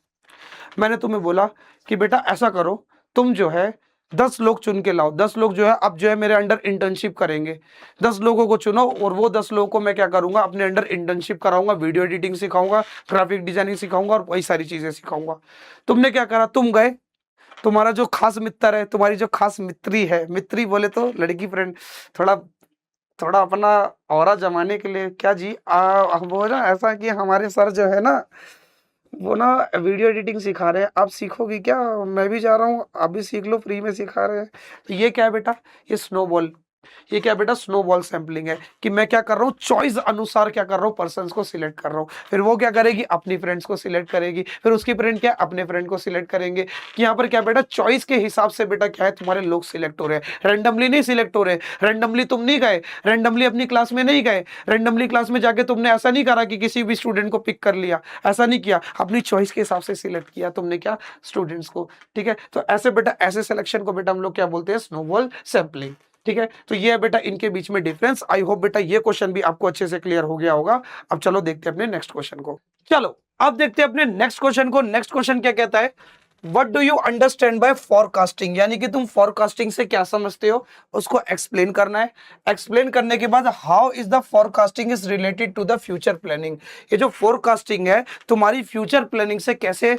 मैंने तुम्हें बोला कि बेटा ऐसा करो, तुम जो है 10 लोग चुन के लाओ। 10 लोग जो है अब जो है मेरे अंडर इंटर्नशिप करेंगे। 10 लोगों को चुनो और वो 10 लोगों को मैं क्या करूंगा, अपने अंडर इंटर्नशिप कराऊंगा, वीडियो एडिटिंग सिखाऊंगा, ग्राफिक डिजाइनिंग सिखाऊंगा और वही सारी चीजें सिखाऊंगा। तुमने क्या करा, तुम गए, तुम्हारा जो खास मित्र है, तुम्हारी जो खास मित्री है, मित्री बोले तो लड़की फ्रेंड, थोड़ा थोड़ा अपना ऑरा जमाने के लिए, क्या जी वो ना ऐसा कि हमारे सर जो है ना, वो ना वीडियो एडिटिंग सिखा रहे हैं, आप सीखोगी क्या, मैं भी जा रहा हूँ, आप भी सीख लो, फ्री में सिखा रहे हैं। तो ये क्या है बेटा, ये स्नोबॉल, ये क्या बेटा स्नोबॉल सैंपलिंग है कि मैं क्या कर रहा हूँ, चॉइस अनुसार क्या कर रहा हूँ, पर्सन्स को सिलेक्ट कर रहा हूँ। फिर वो क्या करेगी, अपनी फ्रेंड्स को सिलेक्ट करेगी, फिर उसकी फ्रेंड क्या अपने फ्रेंड को सिलेक्ट करेंगे। कि यहाँ पर क्या बेटा चॉइस के हिसाब से बेटा क्या है, तुम्हारे लोग सिलेक्ट हो रहे हैं, रैंडमली नहीं सिलेक्ट हो रहे। रैंडमली तुम नहीं गए, रैंडमली अपनी क्लास में नहीं गए, रैंडमली क्लास में जाके तुमने ऐसा नहीं करा कि किसी भी स्टूडेंट को पिक कर लिया, ऐसा नहीं किया, अपनी चॉइस के हिसाब से सिलेक्ट किया तुमने क्या, स्टूडेंट्स को। ठीक है, तो ऐसे बेटा ऐसे सिलेक्शन को बेटा हम लोग क्या बोलते हैं, स्नोबॉल सैंपलिंग। ठीक है, तो ये है बेटा इनके बीच में डिफरेंस। आई होप बेटा ये क्वेश्चन भी आपको अच्छे से क्लियर हो गया होगा। अब चलो देखते हैं अपने नेक्स्ट क्वेश्चन को। चलो अब देखते हैं अपने नेक्स्ट क्वेश्चन को। नेक्स्ट क्वेश्चन क्या कहता है, what do you understand by forecasting, यानी कि तुम फॉरकास्टिंग से क्या समझते हो, उसको एक्सप्लेन करना है। एक्सप्लेन करने के बाद how is the forecasting is related to the future planning, ये जो फोरकास्टिंग है तुम्हारी फ्यूचर प्लानिंग से कैसे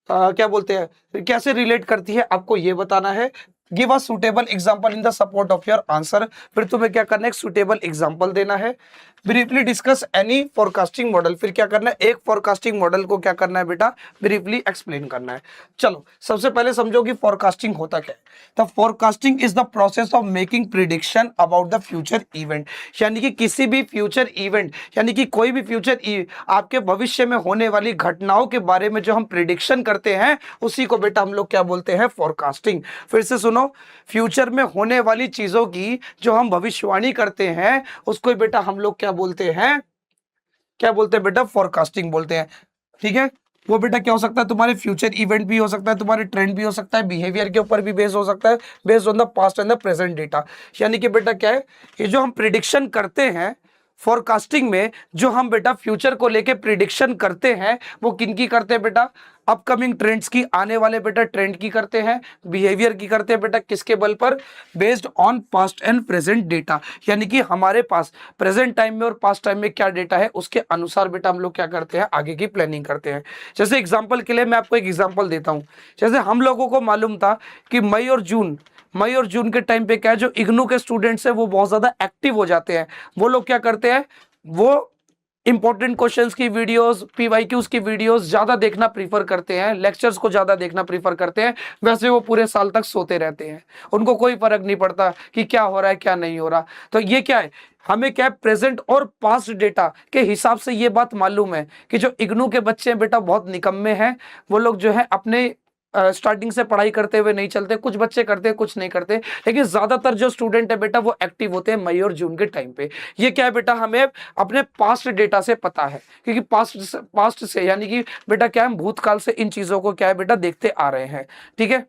क्या बोलते हैं, कैसे रिलेट करती है, आपको ये बताना है। Give a suitable example in the support of your answer, फिर तुम्हें क्या करना है, एक सुटेबल एग्जांपल देना है। Briefly discuss any forecasting model, फिर क्या करना है, एक फोरकास्टिंग मॉडल को क्या करना है बेटा, ब्रीफली एक्सप्लेन करना है। चलो सबसे पहले समझो कि फोरकास्टिंग होता क्या है। The forecasting is the process of making prediction about the future event, यानी कि किसी भी फ्यूचर इवेंट, यानी कि कोई भी फ्यूचर आपके भविष्य में होने वाली घटनाओं के बारे में जो हम प्रिडिक्शन करते हैं, उसी को बेटा हम लोग क्या बोलते हैं, फोरकास्टिंग। फिर से सुनो, फ्यूचर में होने वाली चीजों की जो हम भविष्यवाणी करते हैं, उसको बेटा हम लोग क्या बोलते हैं, क्या बोलते हैं बेटा, फोरकास्टिंग बोलते हैं। ठीक है, वो बेटा क्या हो सकता है, तुम्हारे फ्यूचर इवेंट भी हो सकता है, तुम्हारे ट्रेंड भी हो सकता है, बिहेवियर के ऊपर भी बेस हो सकता है, based on the past and the present data. यानी कि बेटा क्या है, ये जो हम प्रिडिक्शन करते हैं फोरकास्टिंग में, जो हम बेटा फ्यूचर को लेके प्रिडिक्शन करते हैं, वो किनकी करते हैं बेटा, अपकमिंग ट्रेंड्स की, आने वाले बेटा ट्रेंड की करते हैं, बिहेवियर की करते हैं बेटा, किसके बल पर, based on past and present data. यानी कि हमारे पास प्रेजेंट टाइम में और पास्ट टाइम में क्या डेटा है, उसके अनुसार बेटा हम लोग क्या करते हैं, आगे की प्लानिंग करते हैं। जैसे एग्जाम्पल के लिए मैं आपको एक एग्जाम्पल देता हूं। जैसे हम लोगों को मालूम था कि मई और जून के टाइम पे क्या है, जो इग्नू के स्टूडेंट्स है वो बहुत ज्यादा एक्टिव हो जाते हैं। वो लोग क्या करते हैं, वो इंपॉर्टेंट क्वेश्चंस की वीडियोस, पीवाईक्यूज की वीडियोस ज्यादा देखना प्रीफर करते हैं, लेक्चर्स को ज्यादा देखना प्रीफर करते हैं। वैसे वो पूरे साल तक सोते रहते हैं, उनको कोई फर्क नहीं पड़ता कि क्या हो रहा है क्या नहीं हो रहा। तो ये क्या है, हमें क्या है, प्रेजेंट और पास्ट डेटा के हिसाब से ये बात मालूम है कि जो इग्नू के बच्चे हैं बेटा बहुत निकम्मे हैं। वो लोग जो है अपने स्टार्टिंग से पढ़ाई करते हुए नहीं चलते, कुछ बच्चे करते हैं कुछ नहीं करते, लेकिन ज्यादातर जो स्टूडेंट है बेटा वो एक्टिव होते हैं मई और जून के टाइम पे। ये क्या है बेटा, हमें अपने पास्ट डेटा से पता है, क्योंकि पास्ट से यानी कि बेटा क्या है, हम भूतकाल से इन चीजों को क्या है बेटा देखते आ रहे हैं। ठीक है,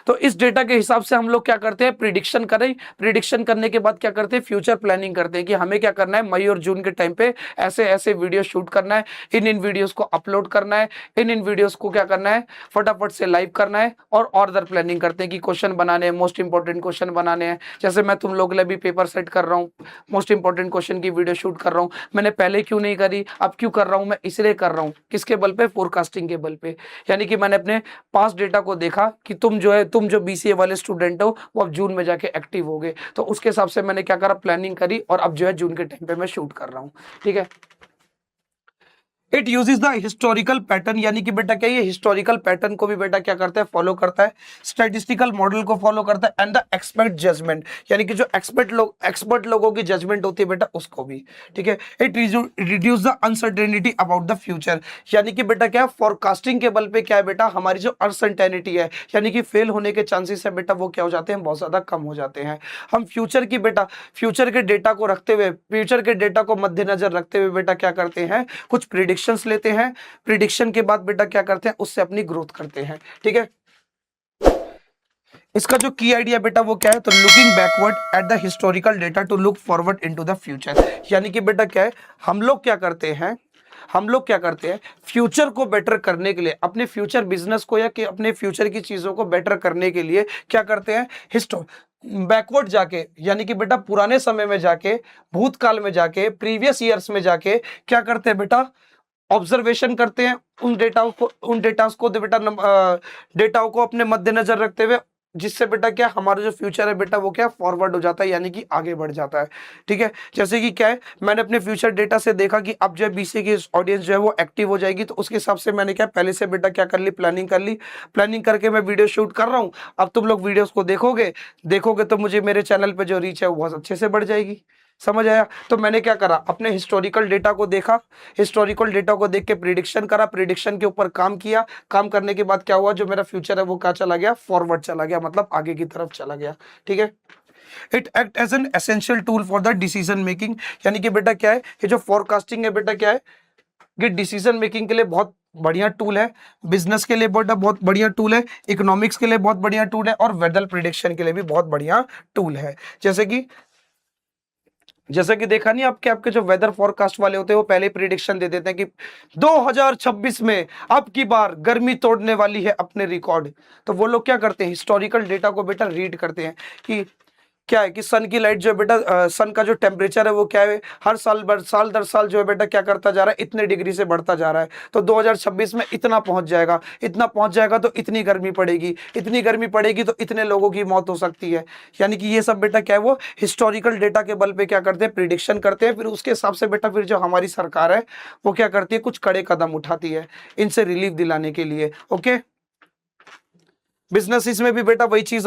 तो इस डेटा के हिसाब से हम लोग क्या करते हैं, प्रिडिक्शन करें। प्रिडिक्शन करने के बाद क्या करते हैं, फ्यूचर प्लानिंग करते हैं कि हमें क्या करना है, मई और जून के टाइम पे ऐसे ऐसे वीडियो शूट करना है, इन वीडियोस को अपलोड करना है, इन वीडियोस को क्या करना है, फटाफट से लाइव करना है। और ऑर्डर प्लानिंग करते हैं कि क्वेश्चन बनाने हैं, मोस्ट इंपॉर्टेंट क्वेश्चन बनाने हैं। जैसे मैं तुम लोग के लिए भी पेपर सेट कर रहा हूँ, मोस्ट इंपॉर्टेंट क्वेश्चन की वीडियो शूट कर रहा हूँ। मैंने पहले क्यों नहीं करी, अब क्यों कर रहा हूँ, मैं इसलिए कर रहा हूँ, किसके बल पे, फोरकास्टिंग के बल पे। यानी कि मैंने अपने पास्ट डेटा को देखा कि तुम जो बीसीए वाले स्टूडेंट हो वो अब जून में जाके एक्टिव हो गए, तो उसके हिसाब से मैंने क्या करा, प्लानिंग करी, और अब जो है जून के टाइम पे मैं शूट कर रहा हूं। ठीक है, it uses the historical pattern, यानी कि बेटा क्या ये हिस्टोरिकल पैटर्न को भी बेटा क्या करता है, फॉलो करता है, स्टैटिस्टिकल मॉडल को फॉलो करता है, एंड द एक्सपर्ट जजमेंट, यानी कि जो एक्सपर्ट लोगों की जजमेंट होती है बेटा उसको भी, ठीक है। It reduce the uncertainty about the future, यानी कि बेटा क्या फॉरकास्टिंग के बल पे क्या है बेटा, हमारी जो अनसर्टेनिटी है यानी कि फेल होने के चांसेस है बेटा वो क्या हो जाते हैं, बहुत ज्यादा कम हो जाते हैं। हम फ्यूचर के डेटा को रखते हुए, फ्यूचर के डेटा को मद्देनजर रखते हुए बेटा क्या करते हैं, कुछ प्रिडिक्शंस लेते हैं, प्रिडिक्शन के बाद बेटा क्या करते हैं, उससे अपनी ग्रोथ करते हैं, ठीक है। इसका जो की आइडिया बेटा वो क्या है, तो looking backward at the historical data to look forward into the future, यानी कि बेटा क्या है, हम लोग क्या करते हैं फ्यूचर को बेटर करने के लिए, अपने फ्यूचर बिजनेस को या कि अपने फ्यूचर की चीजों को बेटर करने के लिए क्या करते हैं, हिस्टो बैकवर्ड जाके, यानी कि बेटा पुराने समय में जाके, भूतकाल में जाके, प्रीवियस ईयर्स में जाके क्या करते हैं बेटा, ऑब्जर्वेशन करते हैं, उन डेटास को बेटा डेटाओं को अपने मद्देनजर रखते हुए, जिससे बेटा क्या हमारा जो फ्यूचर है बेटा वो क्या फॉरवर्ड हो जाता है, यानी कि आगे बढ़ जाता है, ठीक है। जैसे कि क्या है, मैंने अपने फ्यूचर डेटा से देखा कि अब जो है बीसीए की ऑडियंस जो है वो एक्टिव हो जाएगी, तो उसके हिसाब से मैंने क्या पहले से बेटा क्या कर ली, प्लानिंग करके मैं वीडियो शूट कर रहा हूँ। अब तुम लोग वीडियोस को देखोगे तो मुझे मेरे चैनल पे जो रीच है वो बहुत अच्छे से बढ़ जाएगी, समझ आया। तो मैंने क्या करा, अपने हिस्टोरिकल डेटा को देखा, हिस्टोरिकल डेटा को देख के प्रिडिक्शन करा, प्रिडिक्शन के ऊपर काम किया, काम करने के बाद क्या हुआ, जो मेरा फ्यूचर है वो क्या चला गया, फॉरवर्ड चला गया, मतलब आगे की तरफ चला गया, ठीक है। It act as an essential tool for the decision making, यानी कि बेटा क्या है, ये जो फोरकास्टिंग है बेटा क्या है, ये डिसीजन मेकिंग के लिए बहुत बढ़िया टूल है, बिजनेस के लिए बहुत बढ़िया टूल है, इकोनॉमिक्स के लिए बहुत बढ़िया टूल है, और वेदर प्रिडिक्शन के लिए भी बहुत बढ़िया टूल है। जैसे कि देखा नहीं, आपके जो वेदर फोरकास्ट वाले होते हैं वो पहले प्रिडिक्शन दे देते हैं कि 2026 में अब की बार गर्मी तोड़ने वाली है अपने रिकॉर्ड। तो वो लोग क्या करते हैं, हिस्टोरिकल डेटा को बेटा रीड करते हैं कि क्या है कि सन की लाइट जो है बेटा, सन का जो टेम्परेचर है वो क्या है, हर साल दर साल जो है बेटा क्या करता जा रहा है, इतने डिग्री से बढ़ता जा रहा है। तो 2026 में इतना पहुंच जाएगा तो इतनी गर्मी पड़ेगी, तो इतने लोगों की मौत हो सकती है। यानी कि ये सब बेटा क्या है, वो हिस्टोरिकल डेटा के बल पे क्या करते हैं, प्रिडिक्शन करते हैं। फिर उसके हिसाब से बेटा फिर जो हमारी सरकार है वो क्या करती है, कुछ कड़े कदम उठाती है इनसे रिलीफ दिलाने के लिए, ओके। बिजनेस में भी बेटा वही चीज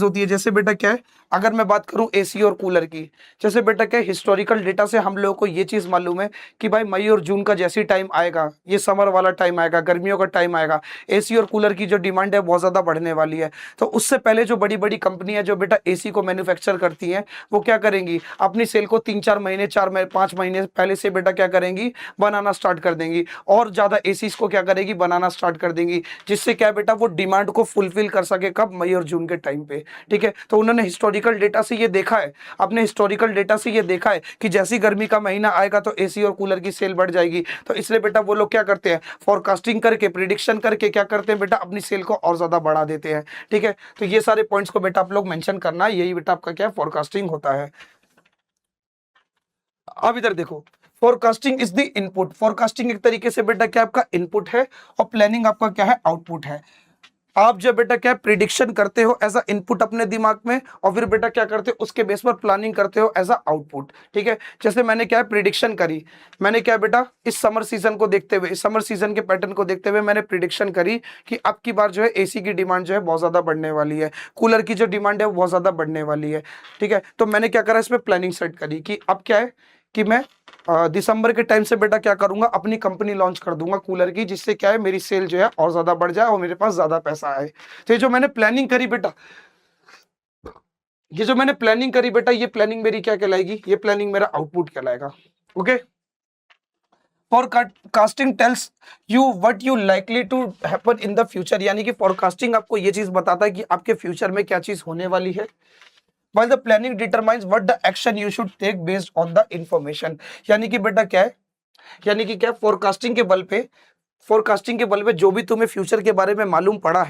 होती है, जैसे बेटा क्या है, अगर मैं बात करूं एसी और कूलर की, जैसे बेटा क्या है, हिस्टोरिकल डेटा से हम लोगों को ये चीज मालूम है कि भाई मई और जून का जैसी टाइम आएगा, ये समर वाला टाइम आएगा, गर्मियों का टाइम आएगा, एसी और कूलर की जो डिमांड है बहुत ज्यादा बढ़ने वाली है। तो उससे पहले जो बड़ी बड़ी कंपनी है जो बेटा एसी को मैन्युफैक्चर करती है, वो क्या करेंगी, अपनी सेल को 3-4 महीने 5 महीने पहले से बेटा क्या करेंगी, बनाना स्टार्ट कर देंगी, और ज्यादा एसीज को क्या करेगी, बनाना स्टार्ट कर देंगी, जिससे क्या बेटा वो डिमांड को फुलफिल कर सके, कब, मई और जून के टाइम पे, ठीक है। तो उन्होंने हिस्टोरिकल डेटा से ये देखा है, अपने हिस्टोरिकल डेटा से ये देखा है कि जैसी गर्मी का महीना आएगा तो एसी और कूलर की सेल बढ़ जाएगी। तो इसलिए बेटा वो लोग क्या करते हैं, फोरकास्टिंग करके, प्रिडिक्शन करके क्या करते हैं बेटा, अपनी सेल को और ज्यादा बढ़ा देते हैं, ठीक है। तो ये सारे पॉइंट्स को बेटा आप लोग मेंशन करना, यही बेटा आपका क्या फोरकास्टिंग होता है। अब इधर देखो, forecasting is the input, forecasting एक तरीके से बेटा क्या आपका इनपुट है, और प्लानिंग आपका क्या है, आउटपुट है। आप जब बेटा क्या प्रिडिक्शन करते हो एज अ इनपुट अपने दिमाग में, और फिर बेटा क्या करते हो, उसके बेस पर प्लानिंग करते हो एज अ आउटपुट, ठीक है। जैसे मैंने क्या प्रिडिक्शन करी, मैंने क्या बेटा इस समर सीजन को देखते हुए, इस समर सीजन के पैटर्न को देखते हुए मैंने प्रिडिक्शन करी कि अब की बार जो है एसी की डिमांड जो है बहुत ज्यादा बढ़ने वाली है, कूलर की जो डिमांड है वो बहुत ज्यादा बढ़ने वाली है, ठीक है। तो मैंने क्या करा, इसमें प्लानिंग सेट करी कि अब क्या है कि मैं दिसंबर के टाइम से बेटा क्या करूंगा, अपनी कंपनी लॉन्च कर दूंगा कूलर की, जिससे क्या है मेरी सेल जो है और ज्यादा बढ़ जाए और मेरे पास ज्यादा पैसा आए। तो ये जो मैंने प्लानिंग करी बेटा, ये प्लानिंग मेरी क्या कहलाएगी, ये प्लानिंग मेरा आउटपुट कहलाएगा, okay. Forecasting tells you what you likely to happen in the future, यानी कि फोरकास्टिंग आपको ये चीज बताता है कि आपके फ्यूचर में क्या चीज होने वाली है। While the planning determines what the action you should take based on the information, यानी कि बेटा क्या है, फोरकास्टिंग के बल पे जो भी तुम्हें फ्यूचर के बारे में मालूम पड़ा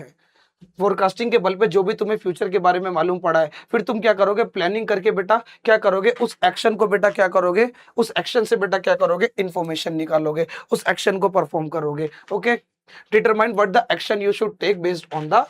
है, फिर तुम क्या करोगे, प्लानिंग करके बेटा क्या करोगे, उस एक्शन को बेटा क्या करोगे, उस एक्शन से बेटा क्या करोगे, इंफॉर्मेशन निकालोगे, उस एक्शन को परफॉर्म करोगे, okay. Determine what the action you should take based on the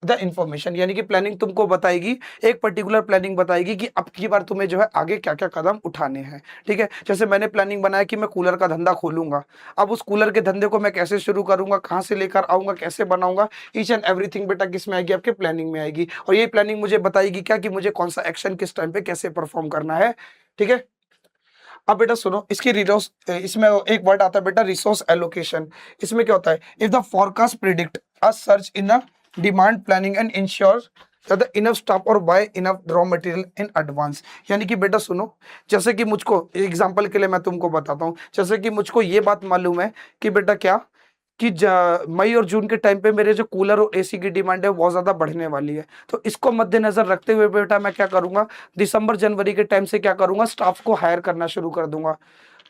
the information, यानी कि प्लानिंग तुमको बताएगी, एक पर्टिकुलर प्लानिंग बताएगी कि अब की बार तुम्हें जो है आगे क्या क्या कदम उठाने हैं। ठीक है, जैसे मैंने प्लानिंग बनाया कि मैं कूलर का धंधा खोलूंगा, अब उस कूलर के धंधे को मैं कैसे शुरू करूंगा, कहाँ से लेकर आऊंगा, कैसे बनाऊंगा, ईच एंड एवरीथिंग बेटा किस में आएगी, आपके प्लानिंग में आएगी। और ये प्लानिंग मुझे बताएगी क्या, कि मुझे कौन सा एक्शन किस टाइम पे कैसे परफॉर्म करना है। ठीक है, अब बेटा सुनो, इसकी रिसोर्स, इसमें एक वर्ड आता है बेटा रिसोर्स एलोकेशन। इसमें क्या होता है, if the forecast predict a search in a demand planning and ensure the enough stock और buy enough raw material in advance. यानी कि बेटा सुनो, जैसे कि मुझको एग्जांपल के लिए मैं तुमको बताता हूँ, जैसे कि मुझको ये बात मालूम है कि बेटा क्या, कि मई और जून के टाइम पे मेरे जो कूलर और एसी की डिमांड है बहुत ज्यादा बढ़ने वाली है। तो इसको मद्देनजर रखते हुए बेटा मैं क्या करूंगा, दिसंबर जनवरी के टाइम से क्या करूंगा, स्टाफ को हायर करना शुरू कर दूंगा,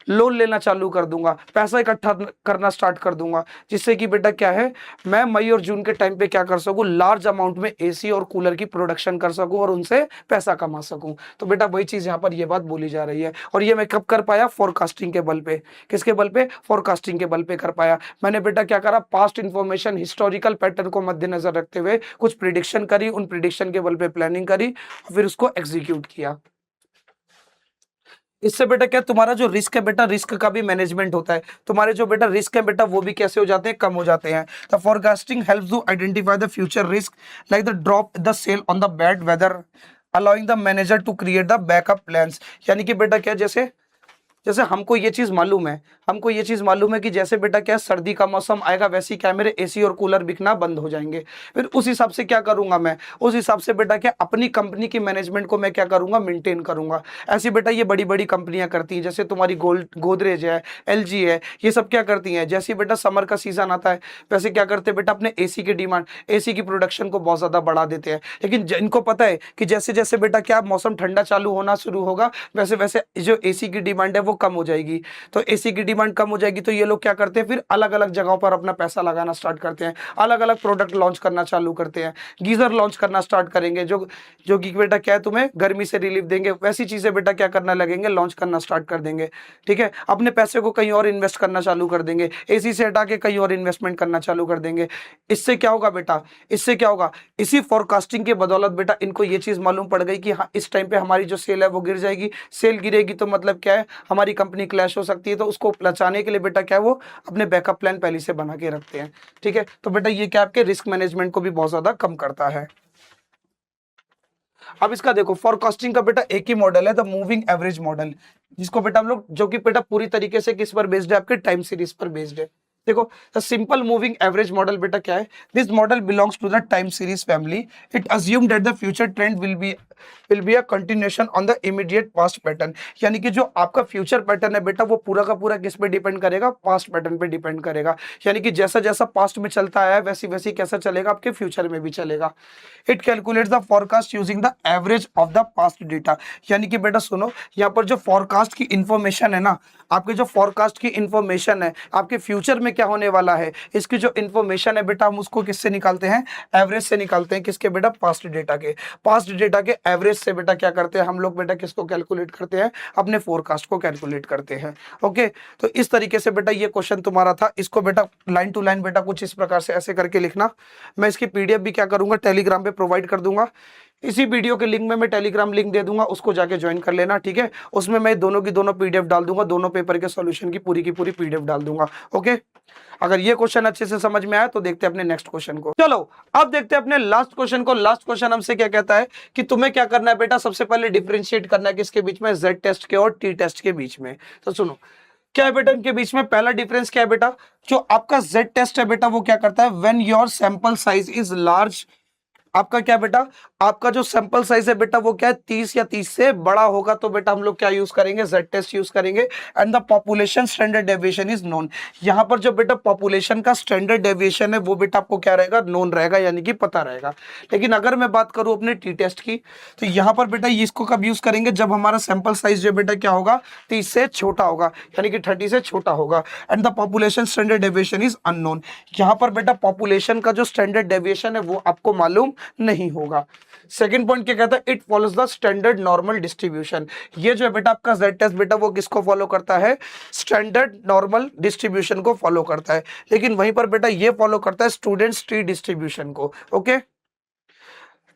लोन लेना चालू कर दूंगा, पैसा इकट्ठा करना स्टार्ट कर दूंगा, जिससे कि बेटा क्या है, मैं मई और जून के टाइम पे क्या कर सकूं, लार्ज अमाउंट में एसी और कूलर की प्रोडक्शन कर सकूं और उनसे पैसा कमा सकूं। तो बेटा वही चीज यहाँ पर ये बात बोली जा रही है, और ये मैं कब कर पाया, फोरकास्टिंग के बल पे। किसके बल पे, फोरकास्टिंग के बल पे कर पाया। मैंने बेटा क्या करा, पास्ट इंफॉर्मेशन, हिस्टोरिकल पैटर्न को मद्देनजर रखते हुए कुछ प्रिडिक्शन करी, उन प्रिडिक्शन के बल पे प्लानिंग करी, फिर उसको एग्जीक्यूट किया। इससे बेटा क्या, तुम्हारा जो रिस्क है बेटा, रिस्क का भी मैनेजमेंट होता है, तुम्हारे जो बेटा रिस्क है बेटा वो भी कैसे हो जाते हैं, कम हो जाते हैं। The forecasting helps to identify the future risk like the drop the sale on the bad weather, allowing the manager to create the backup plans. यानी कि बेटा क्या, जैसे जैसे हमको ये चीज मालूम है, हमको ये चीज मालूम है कि जैसे बेटा क्या सर्दी का मौसम आएगा वैसे ही क्या मेरे एसी और कूलर बिकना बंद हो जाएंगे। फिर उस हिसाब से क्या करूंगा मैं, उस हिसाब से बेटा क्या अपनी कंपनी की मैनेजमेंट को मैं क्या करूंगा, मेंटेन करूंगा। ऐसी बेटा ये बड़ी बड़ी कंपनियां करती हैं, जैसे तुम्हारी गोदरेज है, एलजी है, ये सब क्या करती हैं, जैसे बेटा समर का सीजन आता है वैसे क्या करते हैं बेटा, अपने एसी की डिमांड, एसी की प्रोडक्शन को बहुत ज्यादा बढ़ा देते हैं। लेकिन इनको पता है कि जैसे जैसे बेटा क्या मौसम ठंडा चालू होना शुरू होगा वैसे वैसे जो एसी की डिमांड है वो कम हो जाएगी। तो एसी की डिमांड कम हो जाएगी तो ये लोग क्या करते हैं, फिर अलग अलग जगहों पर अपना पैसा लगाना स्टार्ट करते हैं, अलग अलग प्रोडक्ट लॉन्च करना चालू करते हैं। गीजर लॉन्च करना स्टार्ट करेंगे, जो जो कि बेटा क्या है तुम्हें गर्मी से रिलीफ देंगे, वैसी चीजें बेटा क्या करना लगेंगे, लॉन्च करना स्टार्ट कर देंगे। ठीक है, अपने पैसे को कहीं और इन्वेस्ट करना चालू कर देंगे, एसी से हटा के कहीं और इन्वेस्टमेंट करना चालू कर देंगे। इससे क्या होगा बेटा, इससे क्या होगा, इसी फोरकास्टिंग के बदौलत बेटा इनको ये चीज मालूम पड़ गई कि हाँ इस टाइम पे हमारी जो सेल है वो गिर जाएगी। सेल गिरेगी तो मतलब क्या है, हमारी कंपनी क्लैश हो सकती है। तो उसको बचाने के लिए बेटा क्या है, वो अपने बैकअप प्लान पहले से बना के रखते हैं। ठीक है, तो बेटा ये क्या आपके रिस्क मैनेजमेंट को भी बहुत ज्यादा कम करता है। अब इसका देखो, फोरकास्टिंग का बेटा एक ही मॉडल है, द मूविंग एवरेज मॉडल, जिसको बेटा हम लोग, जो कि बेटा पूरी तरीके से किस पर बेस्ड है, आपके टाइम सीरीज पर बेस्ड है। देखो, the simple moving average model बेटा क्या है, this model belongs to the time series family. It assume that the future trend will be a continuation on the immediate past pattern. यानी कि जो आपका फ्यूचर पैटर्न है बेटा वो पूरा का पूरा किस पे डिपेंड करेगा, पास्ट पैटर्न पे डिपेंड करेगा। यानी कि जैसा जैसा पास्ट में चलता आया है वैसी वैसी कैसा चलेगा, आपके फ्यूचर में भी चलेगा। It calculates the forecast using the average of the past data. यानी कि बेटा सुनो, यहाँ पर जो फोरकास्ट की इंफॉर्मेशन है ना, आपके जो फोरकास्ट की इंफॉर्मेशन है, आपके फ्यूचर में क्या होने वाला है, इसकी जो इंफॉर्मेशन है बेटा हम उसको किससे निकालते हैं, एवरेज से निकालते हैं। किसके बेटा, पास्ट डेटा के। पास्ट डेटा के एवरेज से बेटा क्या करते हैं हम लोग, बेटा किसको कैलकुलेट करते हैं, अपने फोरकास्ट को कैलकुलेट करते हैं। ओके, तो इस तरीके से बेटा ये क्वेश्चन तुम्हारा था। इसको बेटा लाइन टू लाइन बेटा कुछ इस प्रकार से ऐसे करके लिखना। मैं इसकी पीडीएफ भी क्या करूंगा, टेलीग्राम पे प्रोवाइड कर दूंगा। इसी वीडियो के लिंक में मैं टेलीग्राम लिंक दे दूंगा, उसको जाके ज्वाइन कर लेना। ठीक है, उसमें मैं दोनों की दोनों पीडीएफ डाल दूंगा, दोनों पेपर के सॉल्यूशन की पूरी पीडीएफ डाल दूंगा। ओके, अगर ये क्वेश्चन अच्छे से समझ में आया तो देखते हैं अपने नेक्स्ट क्वेश्चन को। चलो अब देखते हैं अपने लास्ट क्वेश्चन को। लास्ट क्वेश्चन हमसे क्या कहता है कि तुम्हें क्या करना है बेटा, सबसे पहले डिफरेंशिएट करना है किसके बीच में, जेड टेस्ट के और टी टेस्ट के बीच में। तो सुनो क्या है बेटा इनके बीच में, पहला डिफरेंस क्या है बेटा, जो आपका जेड टेस्ट है बेटा वो क्या करता है, when your sample size is large, आपका क्या बेटा, आपका जो सैंपल साइज है बेटा वो क्या है 30 या 30 से बड़ा होगा तो बेटा हम लोग क्या यूज करेंगे, जेड टेस्ट यूज करेंगे। And the population standard deviation is known. यहां पर जो बेटा पॉपुलेशन का स्टैंडर्ड डेविएशन है वो बेटा आपको क्या रहेगा, नोन रहेगा, यानी कि पता रहेगा। लेकिन अगर मैं बात करूं अपने टी टेस्ट की, तो यहां पर बेटा इसको कब यूज करेंगे, जब हमारा सैंपल साइज जो बेटा क्या होगा 30 से छोटा होगा, यानी कि 30 से छोटा होगा। And the population standard deviation is unknown. यहां पर बेटा पॉपुलेशन का जो स्टैंडर्ड डेविएशन है वो आपको मालूम नहीं होगा। सेकंड पॉइंट क्या कहता है, it follows the standard normal distribution. ये जो है बेटा आपका जेड टेस्ट बेटा वो किसको फॉलो करता है, स्टैंडर्ड नॉर्मल डिस्ट्रीब्यूशन को फॉलो करता है। लेकिन वहीं पर बेटा ये फॉलो करता है स्टूडेंट्स ट्री डिस्ट्रीब्यूशन को। ओके,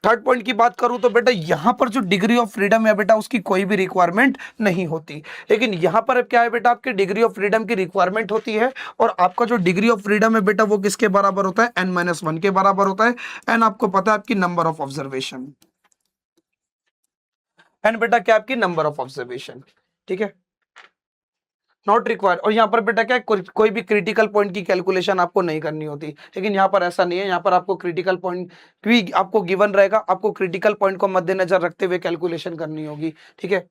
थर्ड पॉइंट की बात करूं तो बेटा यहां पर जो डिग्री ऑफ फ्रीडम है बेटा उसकी कोई भी रिक्वायरमेंट नहीं होती, लेकिन यहां पर अब क्या है बेटा आपकी डिग्री ऑफ फ्रीडम की रिक्वायरमेंट होती है, और आपका जो डिग्री ऑफ फ्रीडम है बेटा वो किसके बराबर होता है, n-1 के बराबर होता है। एन आपको पता है आपकी नंबर ऑफ ऑब्जर्वेशन, एन बेटा क्या आपकी नंबर ऑफ ऑब्जर्वेशन, ठीक है, नॉट रिक्वायर्ड। और यहाँ पर बेटा क्या है, कोई भी क्रिटिकल पॉइंट की कैलकुलेशन आपको नहीं करनी होती, लेकिन यहाँ पर ऐसा नहीं है, यहाँ पर आपको क्रिटिकल पॉइंट भी आपको गिवन रहेगा, आपको क्रिटिकल पॉइंट को मद्देनजर रखते हुए कैलकुलेशन करनी होगी, ठीक है।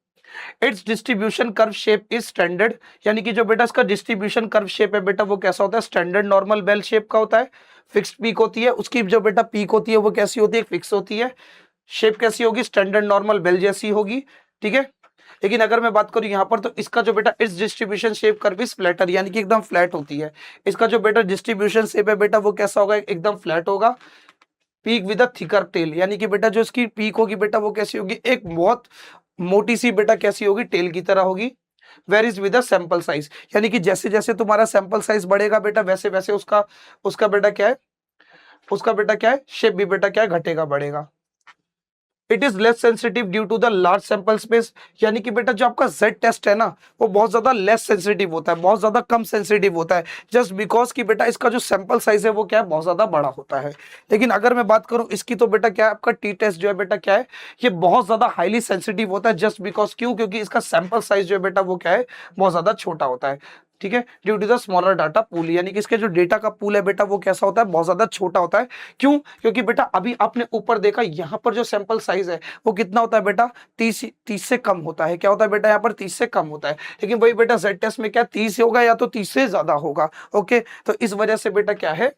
It's distribution curve shape is standard, यानी कि जो बेटा इसका डिस्ट्रीब्यूशन कर्व शेप है बेटा वो कैसा होता है, स्टैंडर्ड नॉर्मल बेल शेप का होता है, फिक्स्ड पीक होती है, उसकी जो बेटा पीक होती है वो कैसी होती है, फिक्स होती है, शेप कैसी होगी, स्टैंडर्ड नॉर्मल बेल जैसी होगी, ठीक है। लेकिन अगर मैं बात करूं यहाँ पर तो इसका जो बेटा इस distribution shape curve is flatter, यानी कि एकदम फ्लैट होती है, इसका जो बेटा डिस्ट्रीब्यूशन शेप है बेटा वो कैसा होगा, एकदम फ्लैट होगा, peak with a thicker tail, यानी कि बेटा जो इसकी पीक होगी बेटा वो कैसी होगी, एक बहुत मोटी सी बेटा कैसी होगी, टेल की तरह होगी। Where is with a sample size, यानी कि जैसे जैसे तुम्हारा सैंपल साइज बढ़ेगा बेटा वैसे वैसे उसका उसका बेटा क्या है, उसका बेटा क्या है, शेप भी बेटा क्या है, घटेगा बढ़ेगा। It is less sensitive due to the large sample space, यानी कि बेटा जो आपका जेड टेस्ट है ना वो बहुत ज्यादा लेस सेंसिटिव होता है, बहुत ज्यादा कम सेंसिटिव होता है, जस्ट बिकॉज कि बेटा इसका जो सैंपल साइज है वो क्या है, बहुत ज्यादा बड़ा होता है। लेकिन अगर मैं बात करूं इसकी तो बेटा क्या है, आपका टी टेस्ट जो है बेटा क्या है, ये बहुत ज्यादा हाईली सेंसिटिव होता है, जस्ट बिकॉज क्यों, क्योंकि इसका सैंपल साइज जो है बेटा वो क्या है, बहुत ज्यादा छोटा होता है, ठीक है, due to the smaller data pool, यानी कि इसके जो डेटा का पूल है बेटा वो कैसा होता है, बहुत ज्यादा छोटा होता है। क्यों, क्योंकि बेटा अभी आपने ऊपर देखा यहाँ पर जो सैंपल साइज है वो कितना होता है बेटा, 30 से कम होता है, क्या होता है बेटा यहाँ पर 30 से कम होता है, लेकिन वही बेटा जेड टेस्ट में क्या 30 होगा या तो 30 से ज्यादा होगा, ओके। तो इस वजह से बेटा क्या है,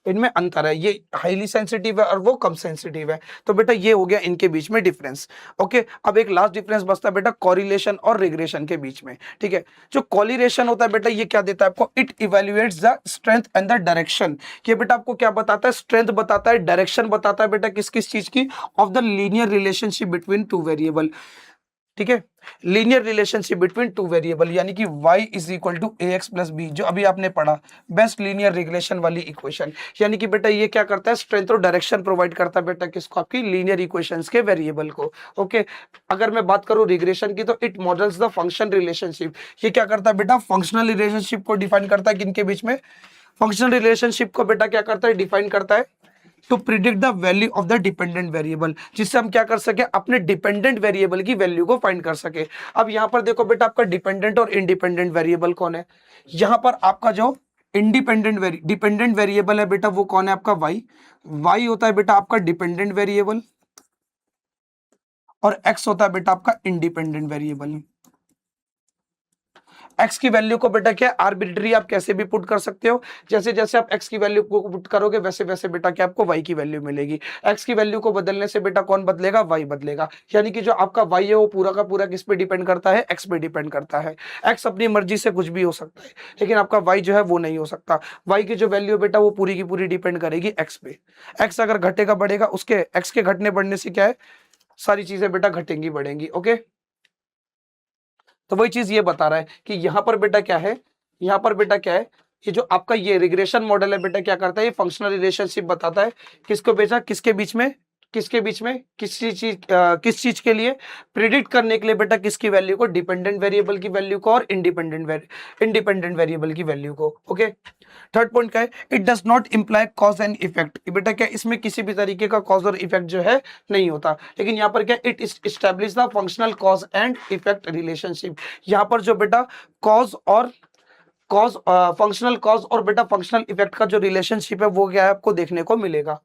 इनमें अंतर है, ये हाईली सेंसिटिव है और वो कम सेंसिटिव है, तो बेटा ये हो गया इनके बीच में डिफरेंस, ओके। अब एक लास्ट डिफरेंस बचता है बेटा कोरिलेशन और रिग्रेशन के बीच में, ठीक है। जो कोरिलेशन होता है बेटा ये क्या देता है आपको, it evaluates the strength and the direction, ये बेटा आपको क्या बताता है, स्ट्रेंथ बताता है, डायरेक्शन बताता है बेटा किस किस चीज की, of the linear relationship between two variable, ठीक है, linear relationship between two variable, यानी कि y is equal to a x plus b, जो अभी आपने पढ़ा बेस्ट लीनियर रिग्रेशन वाली इक्वेशन, यानी कि बेटा ये क्या करता है, स्ट्रेंथ और डायरेक्शन प्रोवाइड करता है बेटा किसको, आपकी लीनियर इक्वेशंस के वेरिएबल को, ओके। अगर मैं बात करूं रिग्रेशन की तो it models the function relationship, ये क्या करता है बेटा, फंक्शनल रिलेशनशिप को डिफाइन करता है, किनके बीच में, फंक्शनल रिलेशनशिप को बेटा क्या करता है, डिफाइन करता है to predict the value of the dependent variable, जिससे हम क्या कर सके, अपने डिपेंडेंट वेरिएबल की वैल्यू को फाइंड कर सके। अब यहां पर देखो बेटा आपका डिपेंडेंट और इंडिपेंडेंट वेरिएबल कौन है, यहां पर आपका जो डिपेंडेंट वेरिएबल है बेटा वो कौन है, आपका y होता है बेटा आपका डिपेंडेंट वेरिएबल, और x होता है बेटा आपका इंडिपेंडेंट वेरिएबल। x की वैल्यू को बेटा क्या आर्बिट्री आप कैसे भी पुट कर सकते हो, जैसे जैसे आप x की वैल्यू को पुट करोगे वैसे वैसे बेटा क्या आपको y की वैल्यू मिलेगी, x की वैल्यू को बदलने से बेटा कौन बदलेगा, y बदलेगा, यानी कि जो आपका y है वो पूरा का पूरा किस पे डिपेंड करता है, x पे डिपेंड करता है। x अपनी मर्जी से कुछ भी हो सकता है, लेकिन आपका y जो है वो नहीं हो सकता, y की जो वैल्यू है बेटा वो पूरी की पूरी डिपेंड करेगी x पे, x अगर घटेगा बढ़ेगा उसके x के घटने बढ़ने से क्या है, सारी चीजें बेटा घटेंगी बढ़ेंगी, ओके। तो वही चीज ये बता रहा है कि यहाँ पर बेटा क्या है, यहाँ पर बेटा क्या है, ये जो आपका ये रिग्रेशन मॉडल है बेटा क्या करता है, ये फंक्शनल रिलेशनशिप बताता है किसको बेटा, किसके बीच में, किसके बीच में, किस चीज के लिए, प्रिडिक्ट करने के लिए बेटा किसकी वैल्यू को, डिपेंडेंट वेरिएबल की वैल्यू को और इंडिपेंडेंट वेरिएबल की वैल्यू को, ओके। थर्ड पॉइंट क्या है, it does not imply cause and effect, बेटा क्या इसमें किसी भी तरीके का कॉज और इफेक्ट जो है नहीं होता, लेकिन यहाँ पर क्या it establish the functional cause and effect relationship, यहाँ पर जो बेटा फंक्शनल कॉज और बेटा फंक्शनल इफेक्ट का जो रिलेशनशिप है वो क्या है आपको देखने को मिलेगा।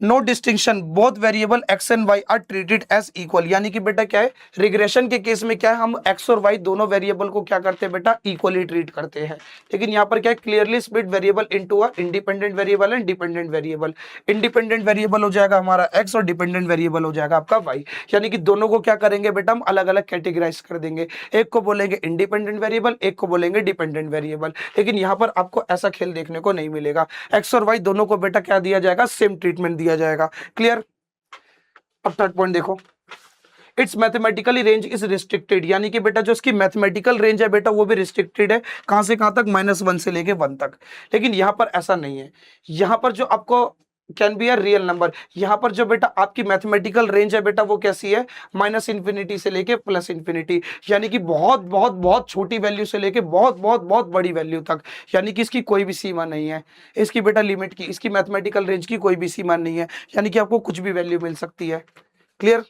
No distinction, both variable x and y are treated as equal, यानी कि बेटा क्या है, रिग्रेशन के केस में क्या है, हम x और y दोनों वेरिएबल को क्या करते हैं बेटा, इक्वली ट्रीट करते हैं, लेकिन यहाँ पर क्या है, clearly split variable into a independent variable and dependent variable, independent variable हो जाएगा हमारा x और डिपेंडेंट वेरिएबल हो जाएगा आपका y, यानी कि दोनों को क्या करेंगे बेटा हम अलग अलग कैटेगराइज कर देंगे, एक को बोलेंगे इंडिपेंडेंट वेरिएबल, एक को बोलेंगे डिपेंडेंट वेरिएबल, लेकिन यहाँ पर आपको ऐसा खेल देखने को नहीं मिलेगा, x और y दोनों को बेटा क्या दिया जाएगा, सेम ट्रीटमेंट दिया जाएगा, क्लियर। अब थर्ड पॉइंट देखो, it's mathematically range is restricted, यानी कि बेटा जो इसकी मैथमेटिकल रेंज है बेटा वो भी रिस्ट्रिक्टेड है, कहां से कहां तक, -1 से लेके 1 तक, लेकिन यहां पर ऐसा नहीं है, यहां पर जो आपको can be a real number. यहाँ पर जो बेटा आपकी मैथमेटिकल रेंज है बेटा वो कैसी है, माइनस इन्फिनिटी से लेके प्लस इन्फिनिटी, यानी कि बहुत बहुत बहुत छोटी वैल्यू से लेके बहुत बहुत बहुत बड़ी वैल्यू तक, यानी कि इसकी कोई भी सीमा नहीं है, इसकी बेटा लिमिट की, इसकी मैथमेटिकल रेंज की कोई भी सीमा नहीं है, यानी कि आपको कुछ भी वैल्यू मिल सकती है। क्लियर?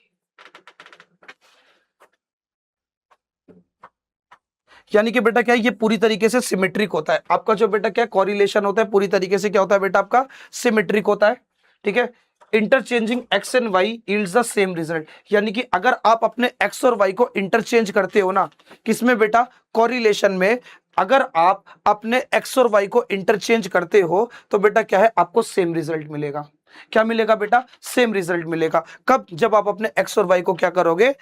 यानी कि बेटा क्या है, ये पूरी तरीके से सिमेट्रिक होता है आपका, जो बेटा क्या कोरिलेशन होता है पूरी तरीके से क्या होता है बेटा आपका, सिमेट्रिक होता है। ठीक है, interchanging x and y yields the same result, यानी कि अगर आप अपने एक्स और वाई को इंटरचेंज करते हो ना, किसमें बेटा, कोरिलेशन में, अगर आप अपने एक्स और वाई को इंटरचेंज करते हो तो बेटा क्या है, आपको सेम रिजल्ट मिलेगा। क्या मिलेगा बेटा, सेम रिजल्ट मिलेगा। कब, जब आप अपने एक्स और वाई को क्या करोगे,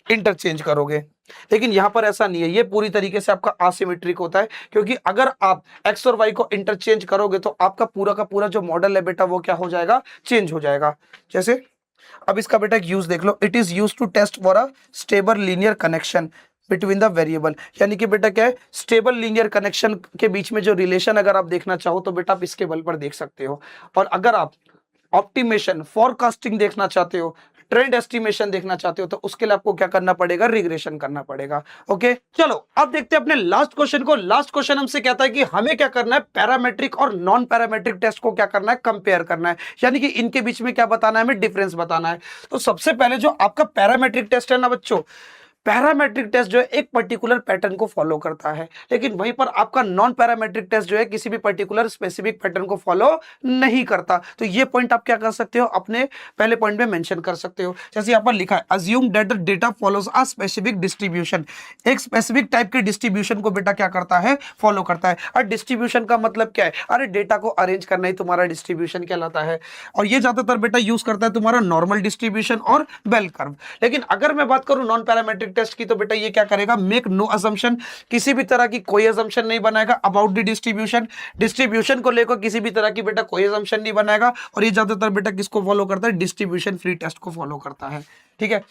इंटरचेंज करोगे। लेकिन यहां पर ऐसा नहीं है, ये पूरी तरीके से आपका असिमेट्रिक होता है, क्योंकि अगर आप एक्स और वाई को इंटरचेंज करोगे तो आपका पूरा का पूरा जो मॉडल है बेटा वो क्या हो जाएगा, चेंज हो जाएगा। जैसे अब इसका बेटा एक यूज देख लो, it is use to test for a stable linear connection between the variable, यानी कि बेटा क्या है, स्टेबल लीनियर कनेक्शन के बीच में जो रिलेशन अगर आप देखना चाहो तो बेटा आप इसके बल पर देख सकते हो। और अगर आप ऑप्टिमेशन फोरकास्टिंग देखना चाहते हो, ट्रेंड एस्टिमेशन देखना चाहते हो, तो उसके लिए आपको क्या करना पड़ेगा, रिग्रेशन करना पड़ेगा। ओके, चलो अब देखते हैं अपने लास्ट क्वेश्चन को। लास्ट क्वेश्चन हमसे कहता है कि हमें क्या करना है, पैरामेट्रिक और नॉन पैरामेट्रिक टेस्ट को क्या करना है, कंपेयर करना है, यानी कि इनके बीच में क्या बताना है, हमें डिफरेंस बताना है। तो सबसे पहले जो आपका पैरामेट्रिक टेस्ट है ना बच्चों, पैरामेट्रिक टेस्ट जो है एक पर्टिकुलर पैटर्न को फॉलो करता है, लेकिन वहीं पर आपका नॉन पैरामेट्रिक टेस्ट जो है किसी भी पर्टिकुलर स्पेसिफिक पैटर्न को फॉलो नहीं करता। तो ये पॉइंट आप क्या कर सकते हो, अपने पहले पॉइंट में मेंशन कर सकते हो। जैसे यहाँ पर लिखा है, assume that the data follows a specific distribution, एक स्पेसिफिक टाइप के डिस्ट्रीब्यूशन को बेटा क्या करता है, फॉलो करता है। और डिस्ट्रीब्यूशन का मतलब क्या है, अरे डेटा को अरेंज करना ही तुम्हारा डिस्ट्रीब्यूशन कहलाता है। और ये ज्यादातर बेटा यूज करता है तुम्हारा नॉर्मल डिस्ट्रीब्यूशन और बेल कर्व। लेकिन अगर मैं बात करूं नॉन पैरामेट्रिक टेस्ट की, तो बेटा ये क्या करेगा, मेक नो असम्पशन, किसी भी तरह की कोई असम्पशन नहीं बनाएगा अबाउट द डिस्ट्रीब्यूशन, डिस्ट्रीब्यूशन को लेकर किसी भी तरह की बेटा कोई असम्पशन नहीं बनाएगा। और ये ज्यादातर बेटा किसको फॉलो करता है, डिस्ट्रीब्यूशन फ्री टेस्ट को फॉलो करता है। ठीक है,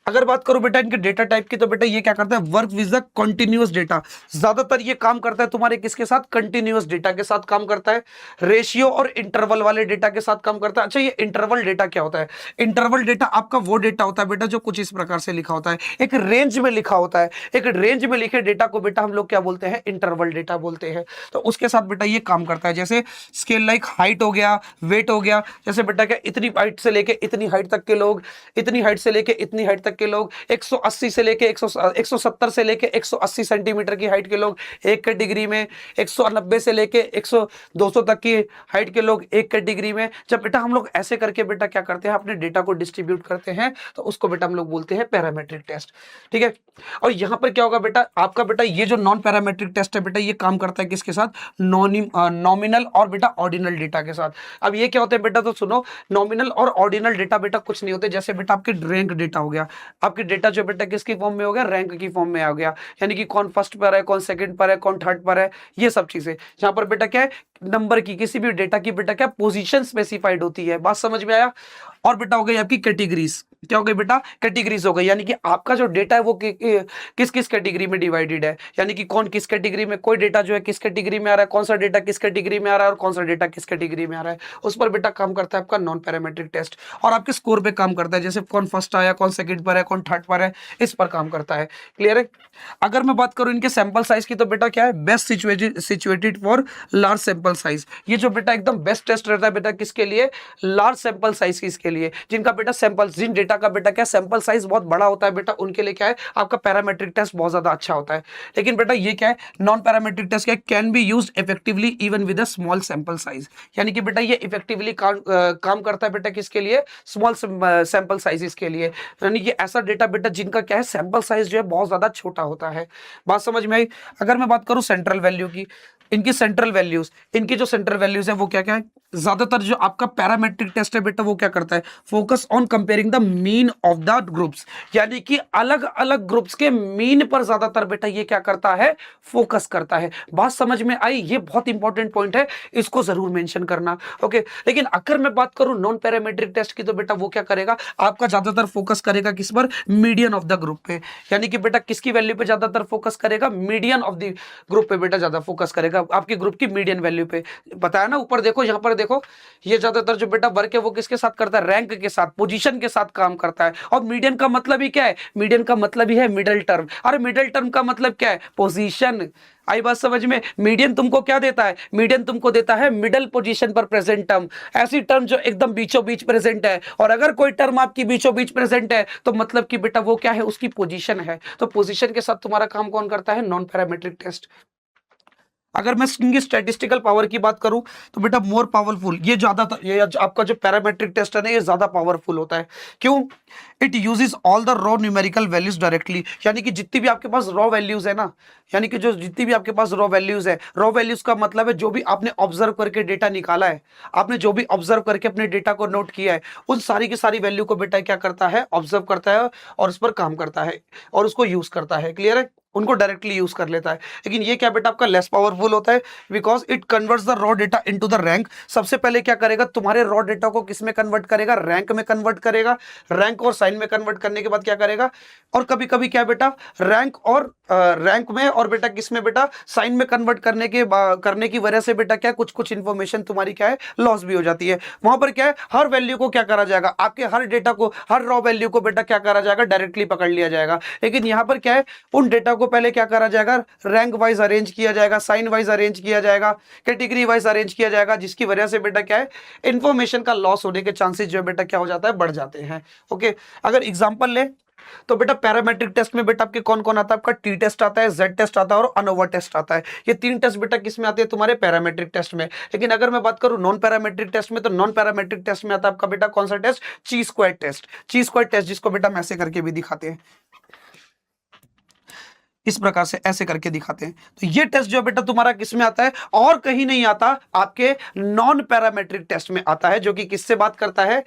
अगर बात करूं बेटा इनके डेटा टाइप की, तो बेटा ये क्या करता है, work with the continuous data, ज्यादातर ये काम करता है तुम्हारे किसके साथ, कंटीन्यूअस डेटा के साथ काम करता है, रेशियो और इंटरवल वाले डेटा के साथ काम करता है। अच्छा, ये इंटरवल डेटा क्या होता है, इंटरवल डेटा आपका वो डेटा होता है बेटा जो कुछ इस प्रकार से लिखा होता है, एक रेंज में लिखा होता है, एक रेंज में लिखे डेटा को बेटा हम लोग क्या बोलते हैं, इंटरवल डेटा बोलते हैं। तो उसके साथ बेटा ये काम करता है। जैसे स्केल लाइक हाइट हो गया, वेट हो गया, जैसे बेटा क्या इतनी हाइट से लेके इतनी हाइट तक के लोग, इतनी हाइट से लेके इतनी हाइट तक के लोग, 180 से लेके 170 से लेके 180 सेंटीमीटर की हाइट के लोग एक कैटेगरी में, 190 से लेके 200 तक की हाइट के लोग एक कैटेगरी में। जब बेटा हम लोग ऐसे करके बेटा क्या करते हैं, अपने डेटा को डिस्ट्रीब्यूट करते हैं, तो उसको बेटा हम लोग बोलते हैं पैरामेट्रिक टेस्ट। ठीक है, और यहां पर क्या होगा बेटा, आपका बेटा ये जो नॉन पैरामेट्रिक टेस्ट है बेटा, ये काम करता है किसके साथ, नॉमिनल और बेटा ऑर्डिनल डेटा के साथ। अब ये क्या होता है बेटा, तो सुनो, नॉमिनल और ऑर्डिनल डेटा बेटा कुछ नहीं होते। जैसे बेटा आपके रैंक डेटा हो गया, आपके डेटा जो बेटा किसकी फॉर्म में हो गया, रैंक की फॉर्म में आ गया, यानी कि कौन फर्स्ट पर है, कौन सेकंड पर है, कौन थर्ड पर है, ये सब चीजें। जहां पर बेटा क्या है, नंबर की, किसी भी डेटा की बेटा क्या पोजीशन स्पेसिफाइड होती है। बात समझ में आया? और बेटा हो गई आपकी कैटेगरीज, क्या हो गई बेटा, कैटेगरीज हो गई, यानी कि आपका जो डेटा है वो किस किस कैटेगरी में डिवाइडेड है, यानी कि कौन किस कैटेगरी में, कोई डेटा जो है किस कैटेगरी में आ रहा है, कौन सा डेटा किस कैटेगरी में आ रहा है और कौन सा डेटा किस कैटेगरी में आ रहा है, उस पर बेटा काम करता है आपका नॉन पैरामेट्रिक टेस्ट। और आपके स्कोर पे काम करता है, जैसे कौन फर्स्ट आया, कौन सेकंड पर है, कौन थर्ड पर है, इस पर काम करता है। क्लियर है? अगर मैं बात करूं इनके सैंपल साइज की, तो बेटा क्या है, best situated for large sample size. ये जो बेटा एकदम बेस्ट टेस्ट रहता है बेटा किसके लिए, लार्ज सैंपल साइज के लिए, जिनका बेटा सैंपल, जिन डेटा का बेटा क्या सैंपल साइज बहुत बड़ा होता है बेटा, उनके लिए क्या है, आपका पैरामेट्रिक टेस्ट बहुत ज्यादा अच्छा होता है। लेकिन बेटा ये क्या है, नॉन पैरामेट्रिक टेस्ट क्या है, can be used effectively even with a small sample size, यानी कि बेटा ये इफेक्टिवली काम करता है बेटा किसके लिए, स्मॉल सैंपल साइजेस के लिए, यानी कि ऐसा डेटा बेटा जिनका क्या है, सैंपल साइज जो है बहुत ज्यादा छोटा होता है। बात समझ में आई? अगर मैं बात करूं सेंट्रल वैल्यू की, इनकी सेंट्रल वैल्यूज, इनकी जो सेंट्रल वैल्यूज है वो क्या क्या है, ज्यादातर जो आपका पैरामेट्रिक टेस्ट है बेटा वो क्या करता है, focus on comparing the mean of the groups, यानी कि अलग अलग ग्रुप्स के मीन पर ज्यादातर बेटा ये क्या करता है, फोकस करता है। बात समझ में आई? ये बहुत इंपॉर्टेंट पॉइंट है, इसको जरूर मेंशन करना। ओके, लेकिन अगर मैं बात करूं नॉन पैरामेट्रिक टेस्ट की, तो बेटा वो क्या करेगा, आपका ज्यादातर फोकस करेगा किस पर, मीडियन ऑफ द ग्रुप पे, यानी कि बेटा किसकी वैल्यू पे ज्यादातर फोकस करेगा, मीडियन ऑफ द ग्रुप पे बेटा ज्यादा फोकस करेगा, आपके ग्रुप की मीडियन वैल्यू पे बताया ना, ऊपर देखो, यहाँ पर देखो, ये ज्यादातर जो बेटा वर्क है वो किसके साथ करता है, रैंक के साथ, पोजीशन के साथ काम करता है। और मीडियन का मतलब ही क्या है, मीडियन का मतलब ही है मिडिल टर्म। अरे मिडिल टर्म का मतलब क्या है, पोजीशन। आई बात समझ में? मीडियन तुमको क्या देता है, मीडियन तुमको देता है मिडिल पोजीशन पर प्रेजेंट टर्म, ऐसी टर्म जो एकदम बीचों बीच प्रेजेंट है। और अगर कोई टर्म आपकी बीचों बीच प्रेजेंट है तो मतलब कि बेटा वो क्या है, उसकी पोजीशन है। तो पोजीशन के साथ तुम्हारा काम कौन करता है, नॉन पैरामेट्रिक टेस्ट। अगर मैं इसकी स्टैटिस्टिकल पावर की बात करूं तो बेटा मोर पावरफुल, ये ज्यादा, ये आपका जो पैरामेट्रिक टेस्ट है ना, ये ज्यादा पावरफुल होता है। क्यों? It uses all the raw numerical values directly, यानी कि जितनी भी आपके पास रॉ वैल्यूज है ना, यानी कि जो जितनी भी आपके पास रॉ वैल्यूज है, रॉ वैल्यूज का मतलब है जो भी आपने ऑब्जर्व करके डेटा निकाला है, आपने जो भी ऑब्जर्व करके अपने डेटा को नोट किया है, उन सारी की सारी वैल्यू को बेटा क्या करता है, ऑब्जर्व करता है और उस पर काम करता है और उसको यूज करता है। क्लियर है? उनको डायरेक्टली यूज कर लेता है। लेकिन ये क्या बेटा आपका लेस पावरफुल होता है, because it converts the raw data into the rank. सबसे पहले क्या करेगा, तुम्हारे रॉ डेटा को किस में कन्वर्ट करेगा, रैंक में कन्वर्ट करेगा। रैंक और साइन में कन्वर्ट करने के बाद क्या करेगा, और कभी कभी क्या बेटा रैंक और रैंक में और बेटा किस में, बेटा साइन में कन्वर्ट करने की वजह से बेटा क्या कुछ कुछ इंफॉर्मेशन तुम्हारी क्या है, लॉस भी हो जाती है। वहां पर क्या है, हर वैल्यू को क्या करा जाएगा, आपके हर डेटा को, हर रॉ वैल्यू को बेटा क्या करा जाएगा, डायरेक्टली पकड़ लिया जाएगा। लेकिन यहां पर क्या है, उन डेटा को पहले क्या करा जाएगा, रैंक वाइज अरेंज किया जाएगा, साइन वाइज अरेंज किया जाएगा, कैटेगरी वाइज अरेंज किया जाएगा, जिसकी वजह से बेटा क्या है, इंफॉर्मेशन का लॉस होने के चांसेस जो है बेटा क्या हो जाता है, बढ़ जाते हैं। ओके, अगर एग्जांपल ले तो बेटा पैरामेट्रिक टेस्ट में बेटा आपके कौन कौन आता है, आपका टी टेस्ट आता है, जेड टेस्ट आता है और अनोवा टेस्ट आता है। ये तीन टेस्ट बेटा किस में आते हैं, तुम्हारे पैरामेट्रिक टेस्ट में। लेकिन अगर मैं बात करूं नॉन पैरामेट्रिक टेस्ट में, तो नॉन पैरामेट्रिक टेस्ट में आता है आपका बेटा कौन सा टेस्ट, ची स्क्वायर टेस्ट। ची स्क्वायर टेस्ट जिसको बेटा हम ऐसे करके भी दिखाते हैं, इस प्रकार से ऐसे करके दिखाते हैं। तो ये टेस्ट जो बेटा तुम्हारा किस में आता है, और कहीं नहीं आता, आपके नॉन पैरामेट्रिक टेस्ट में आता है, जो कि किससे बात करता है,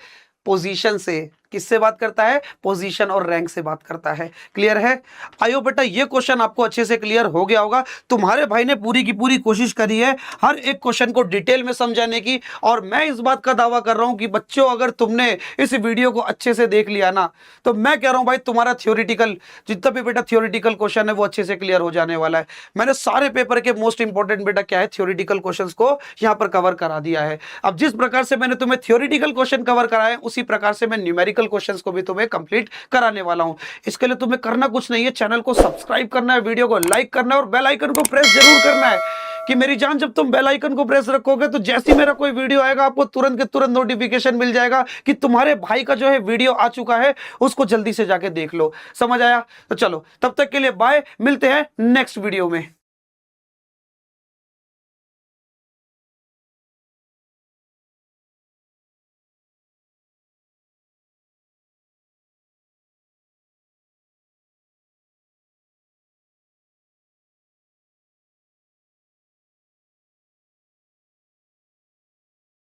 पोजीशन से। किससे बात करता है, पोजीशन और रैंक से बात करता है। क्लियर है? आयो बेटा ये क्वेश्चन आपको अच्छे से क्लियर हो गया होगा। तुम्हारे भाई ने पूरी की पूरी कोशिश करी है हर एक क्वेश्चन को डिटेल में समझाने की, और मैं इस बात का दावा कर रहा हूं कि बच्चों अगर तुमने इस वीडियो को अच्छे से देख लिया ना, तो मैं कह रहा हूं भाई तुम्हारा थ्योरेटिकल जितना भी बेटा थ्योरेटिकल क्वेश्चन है वो अच्छे से क्लियर हो जाने वाला है। मैंने सारे पेपर के मोस्ट इंपॉर्टेंट बेटा क्या है, थ्योरेटिकल क्वेश्चन को यहाँ पर कवर करा दिया है। अब जिस प्रकार से मैंने तुम्हें थ्योरेटिकल क्वेश्चन कवर कराए, उसी प्रकार से मैं न्यूमेरिकल क्वेश्चंस को भी तुम्हें कंप्लीट कराने वाला हूं। इसके लिए तुम्हें करना कुछ नहीं है, चैनल को सब्सक्राइब करना है, वीडियो को लाइक करना है और बेल आइकन को प्रेस जरूर करना है कि मेरी जान, जब तुम बेल आइकन को प्रेस रखोगे तो जैसे ही मेरा कोई वीडियो आएगा आपको तुरंत के तुरंत नोटिफिकेशन मिल जाएगा कि तुम्हारे भाई का जो है वीडियो आ चुका है, उसको जल्दी से जाके देख लो। समझ आया? तो चलो तब तक के लिए बाय, मिलते हैं नेक्स्ट वीडियो में।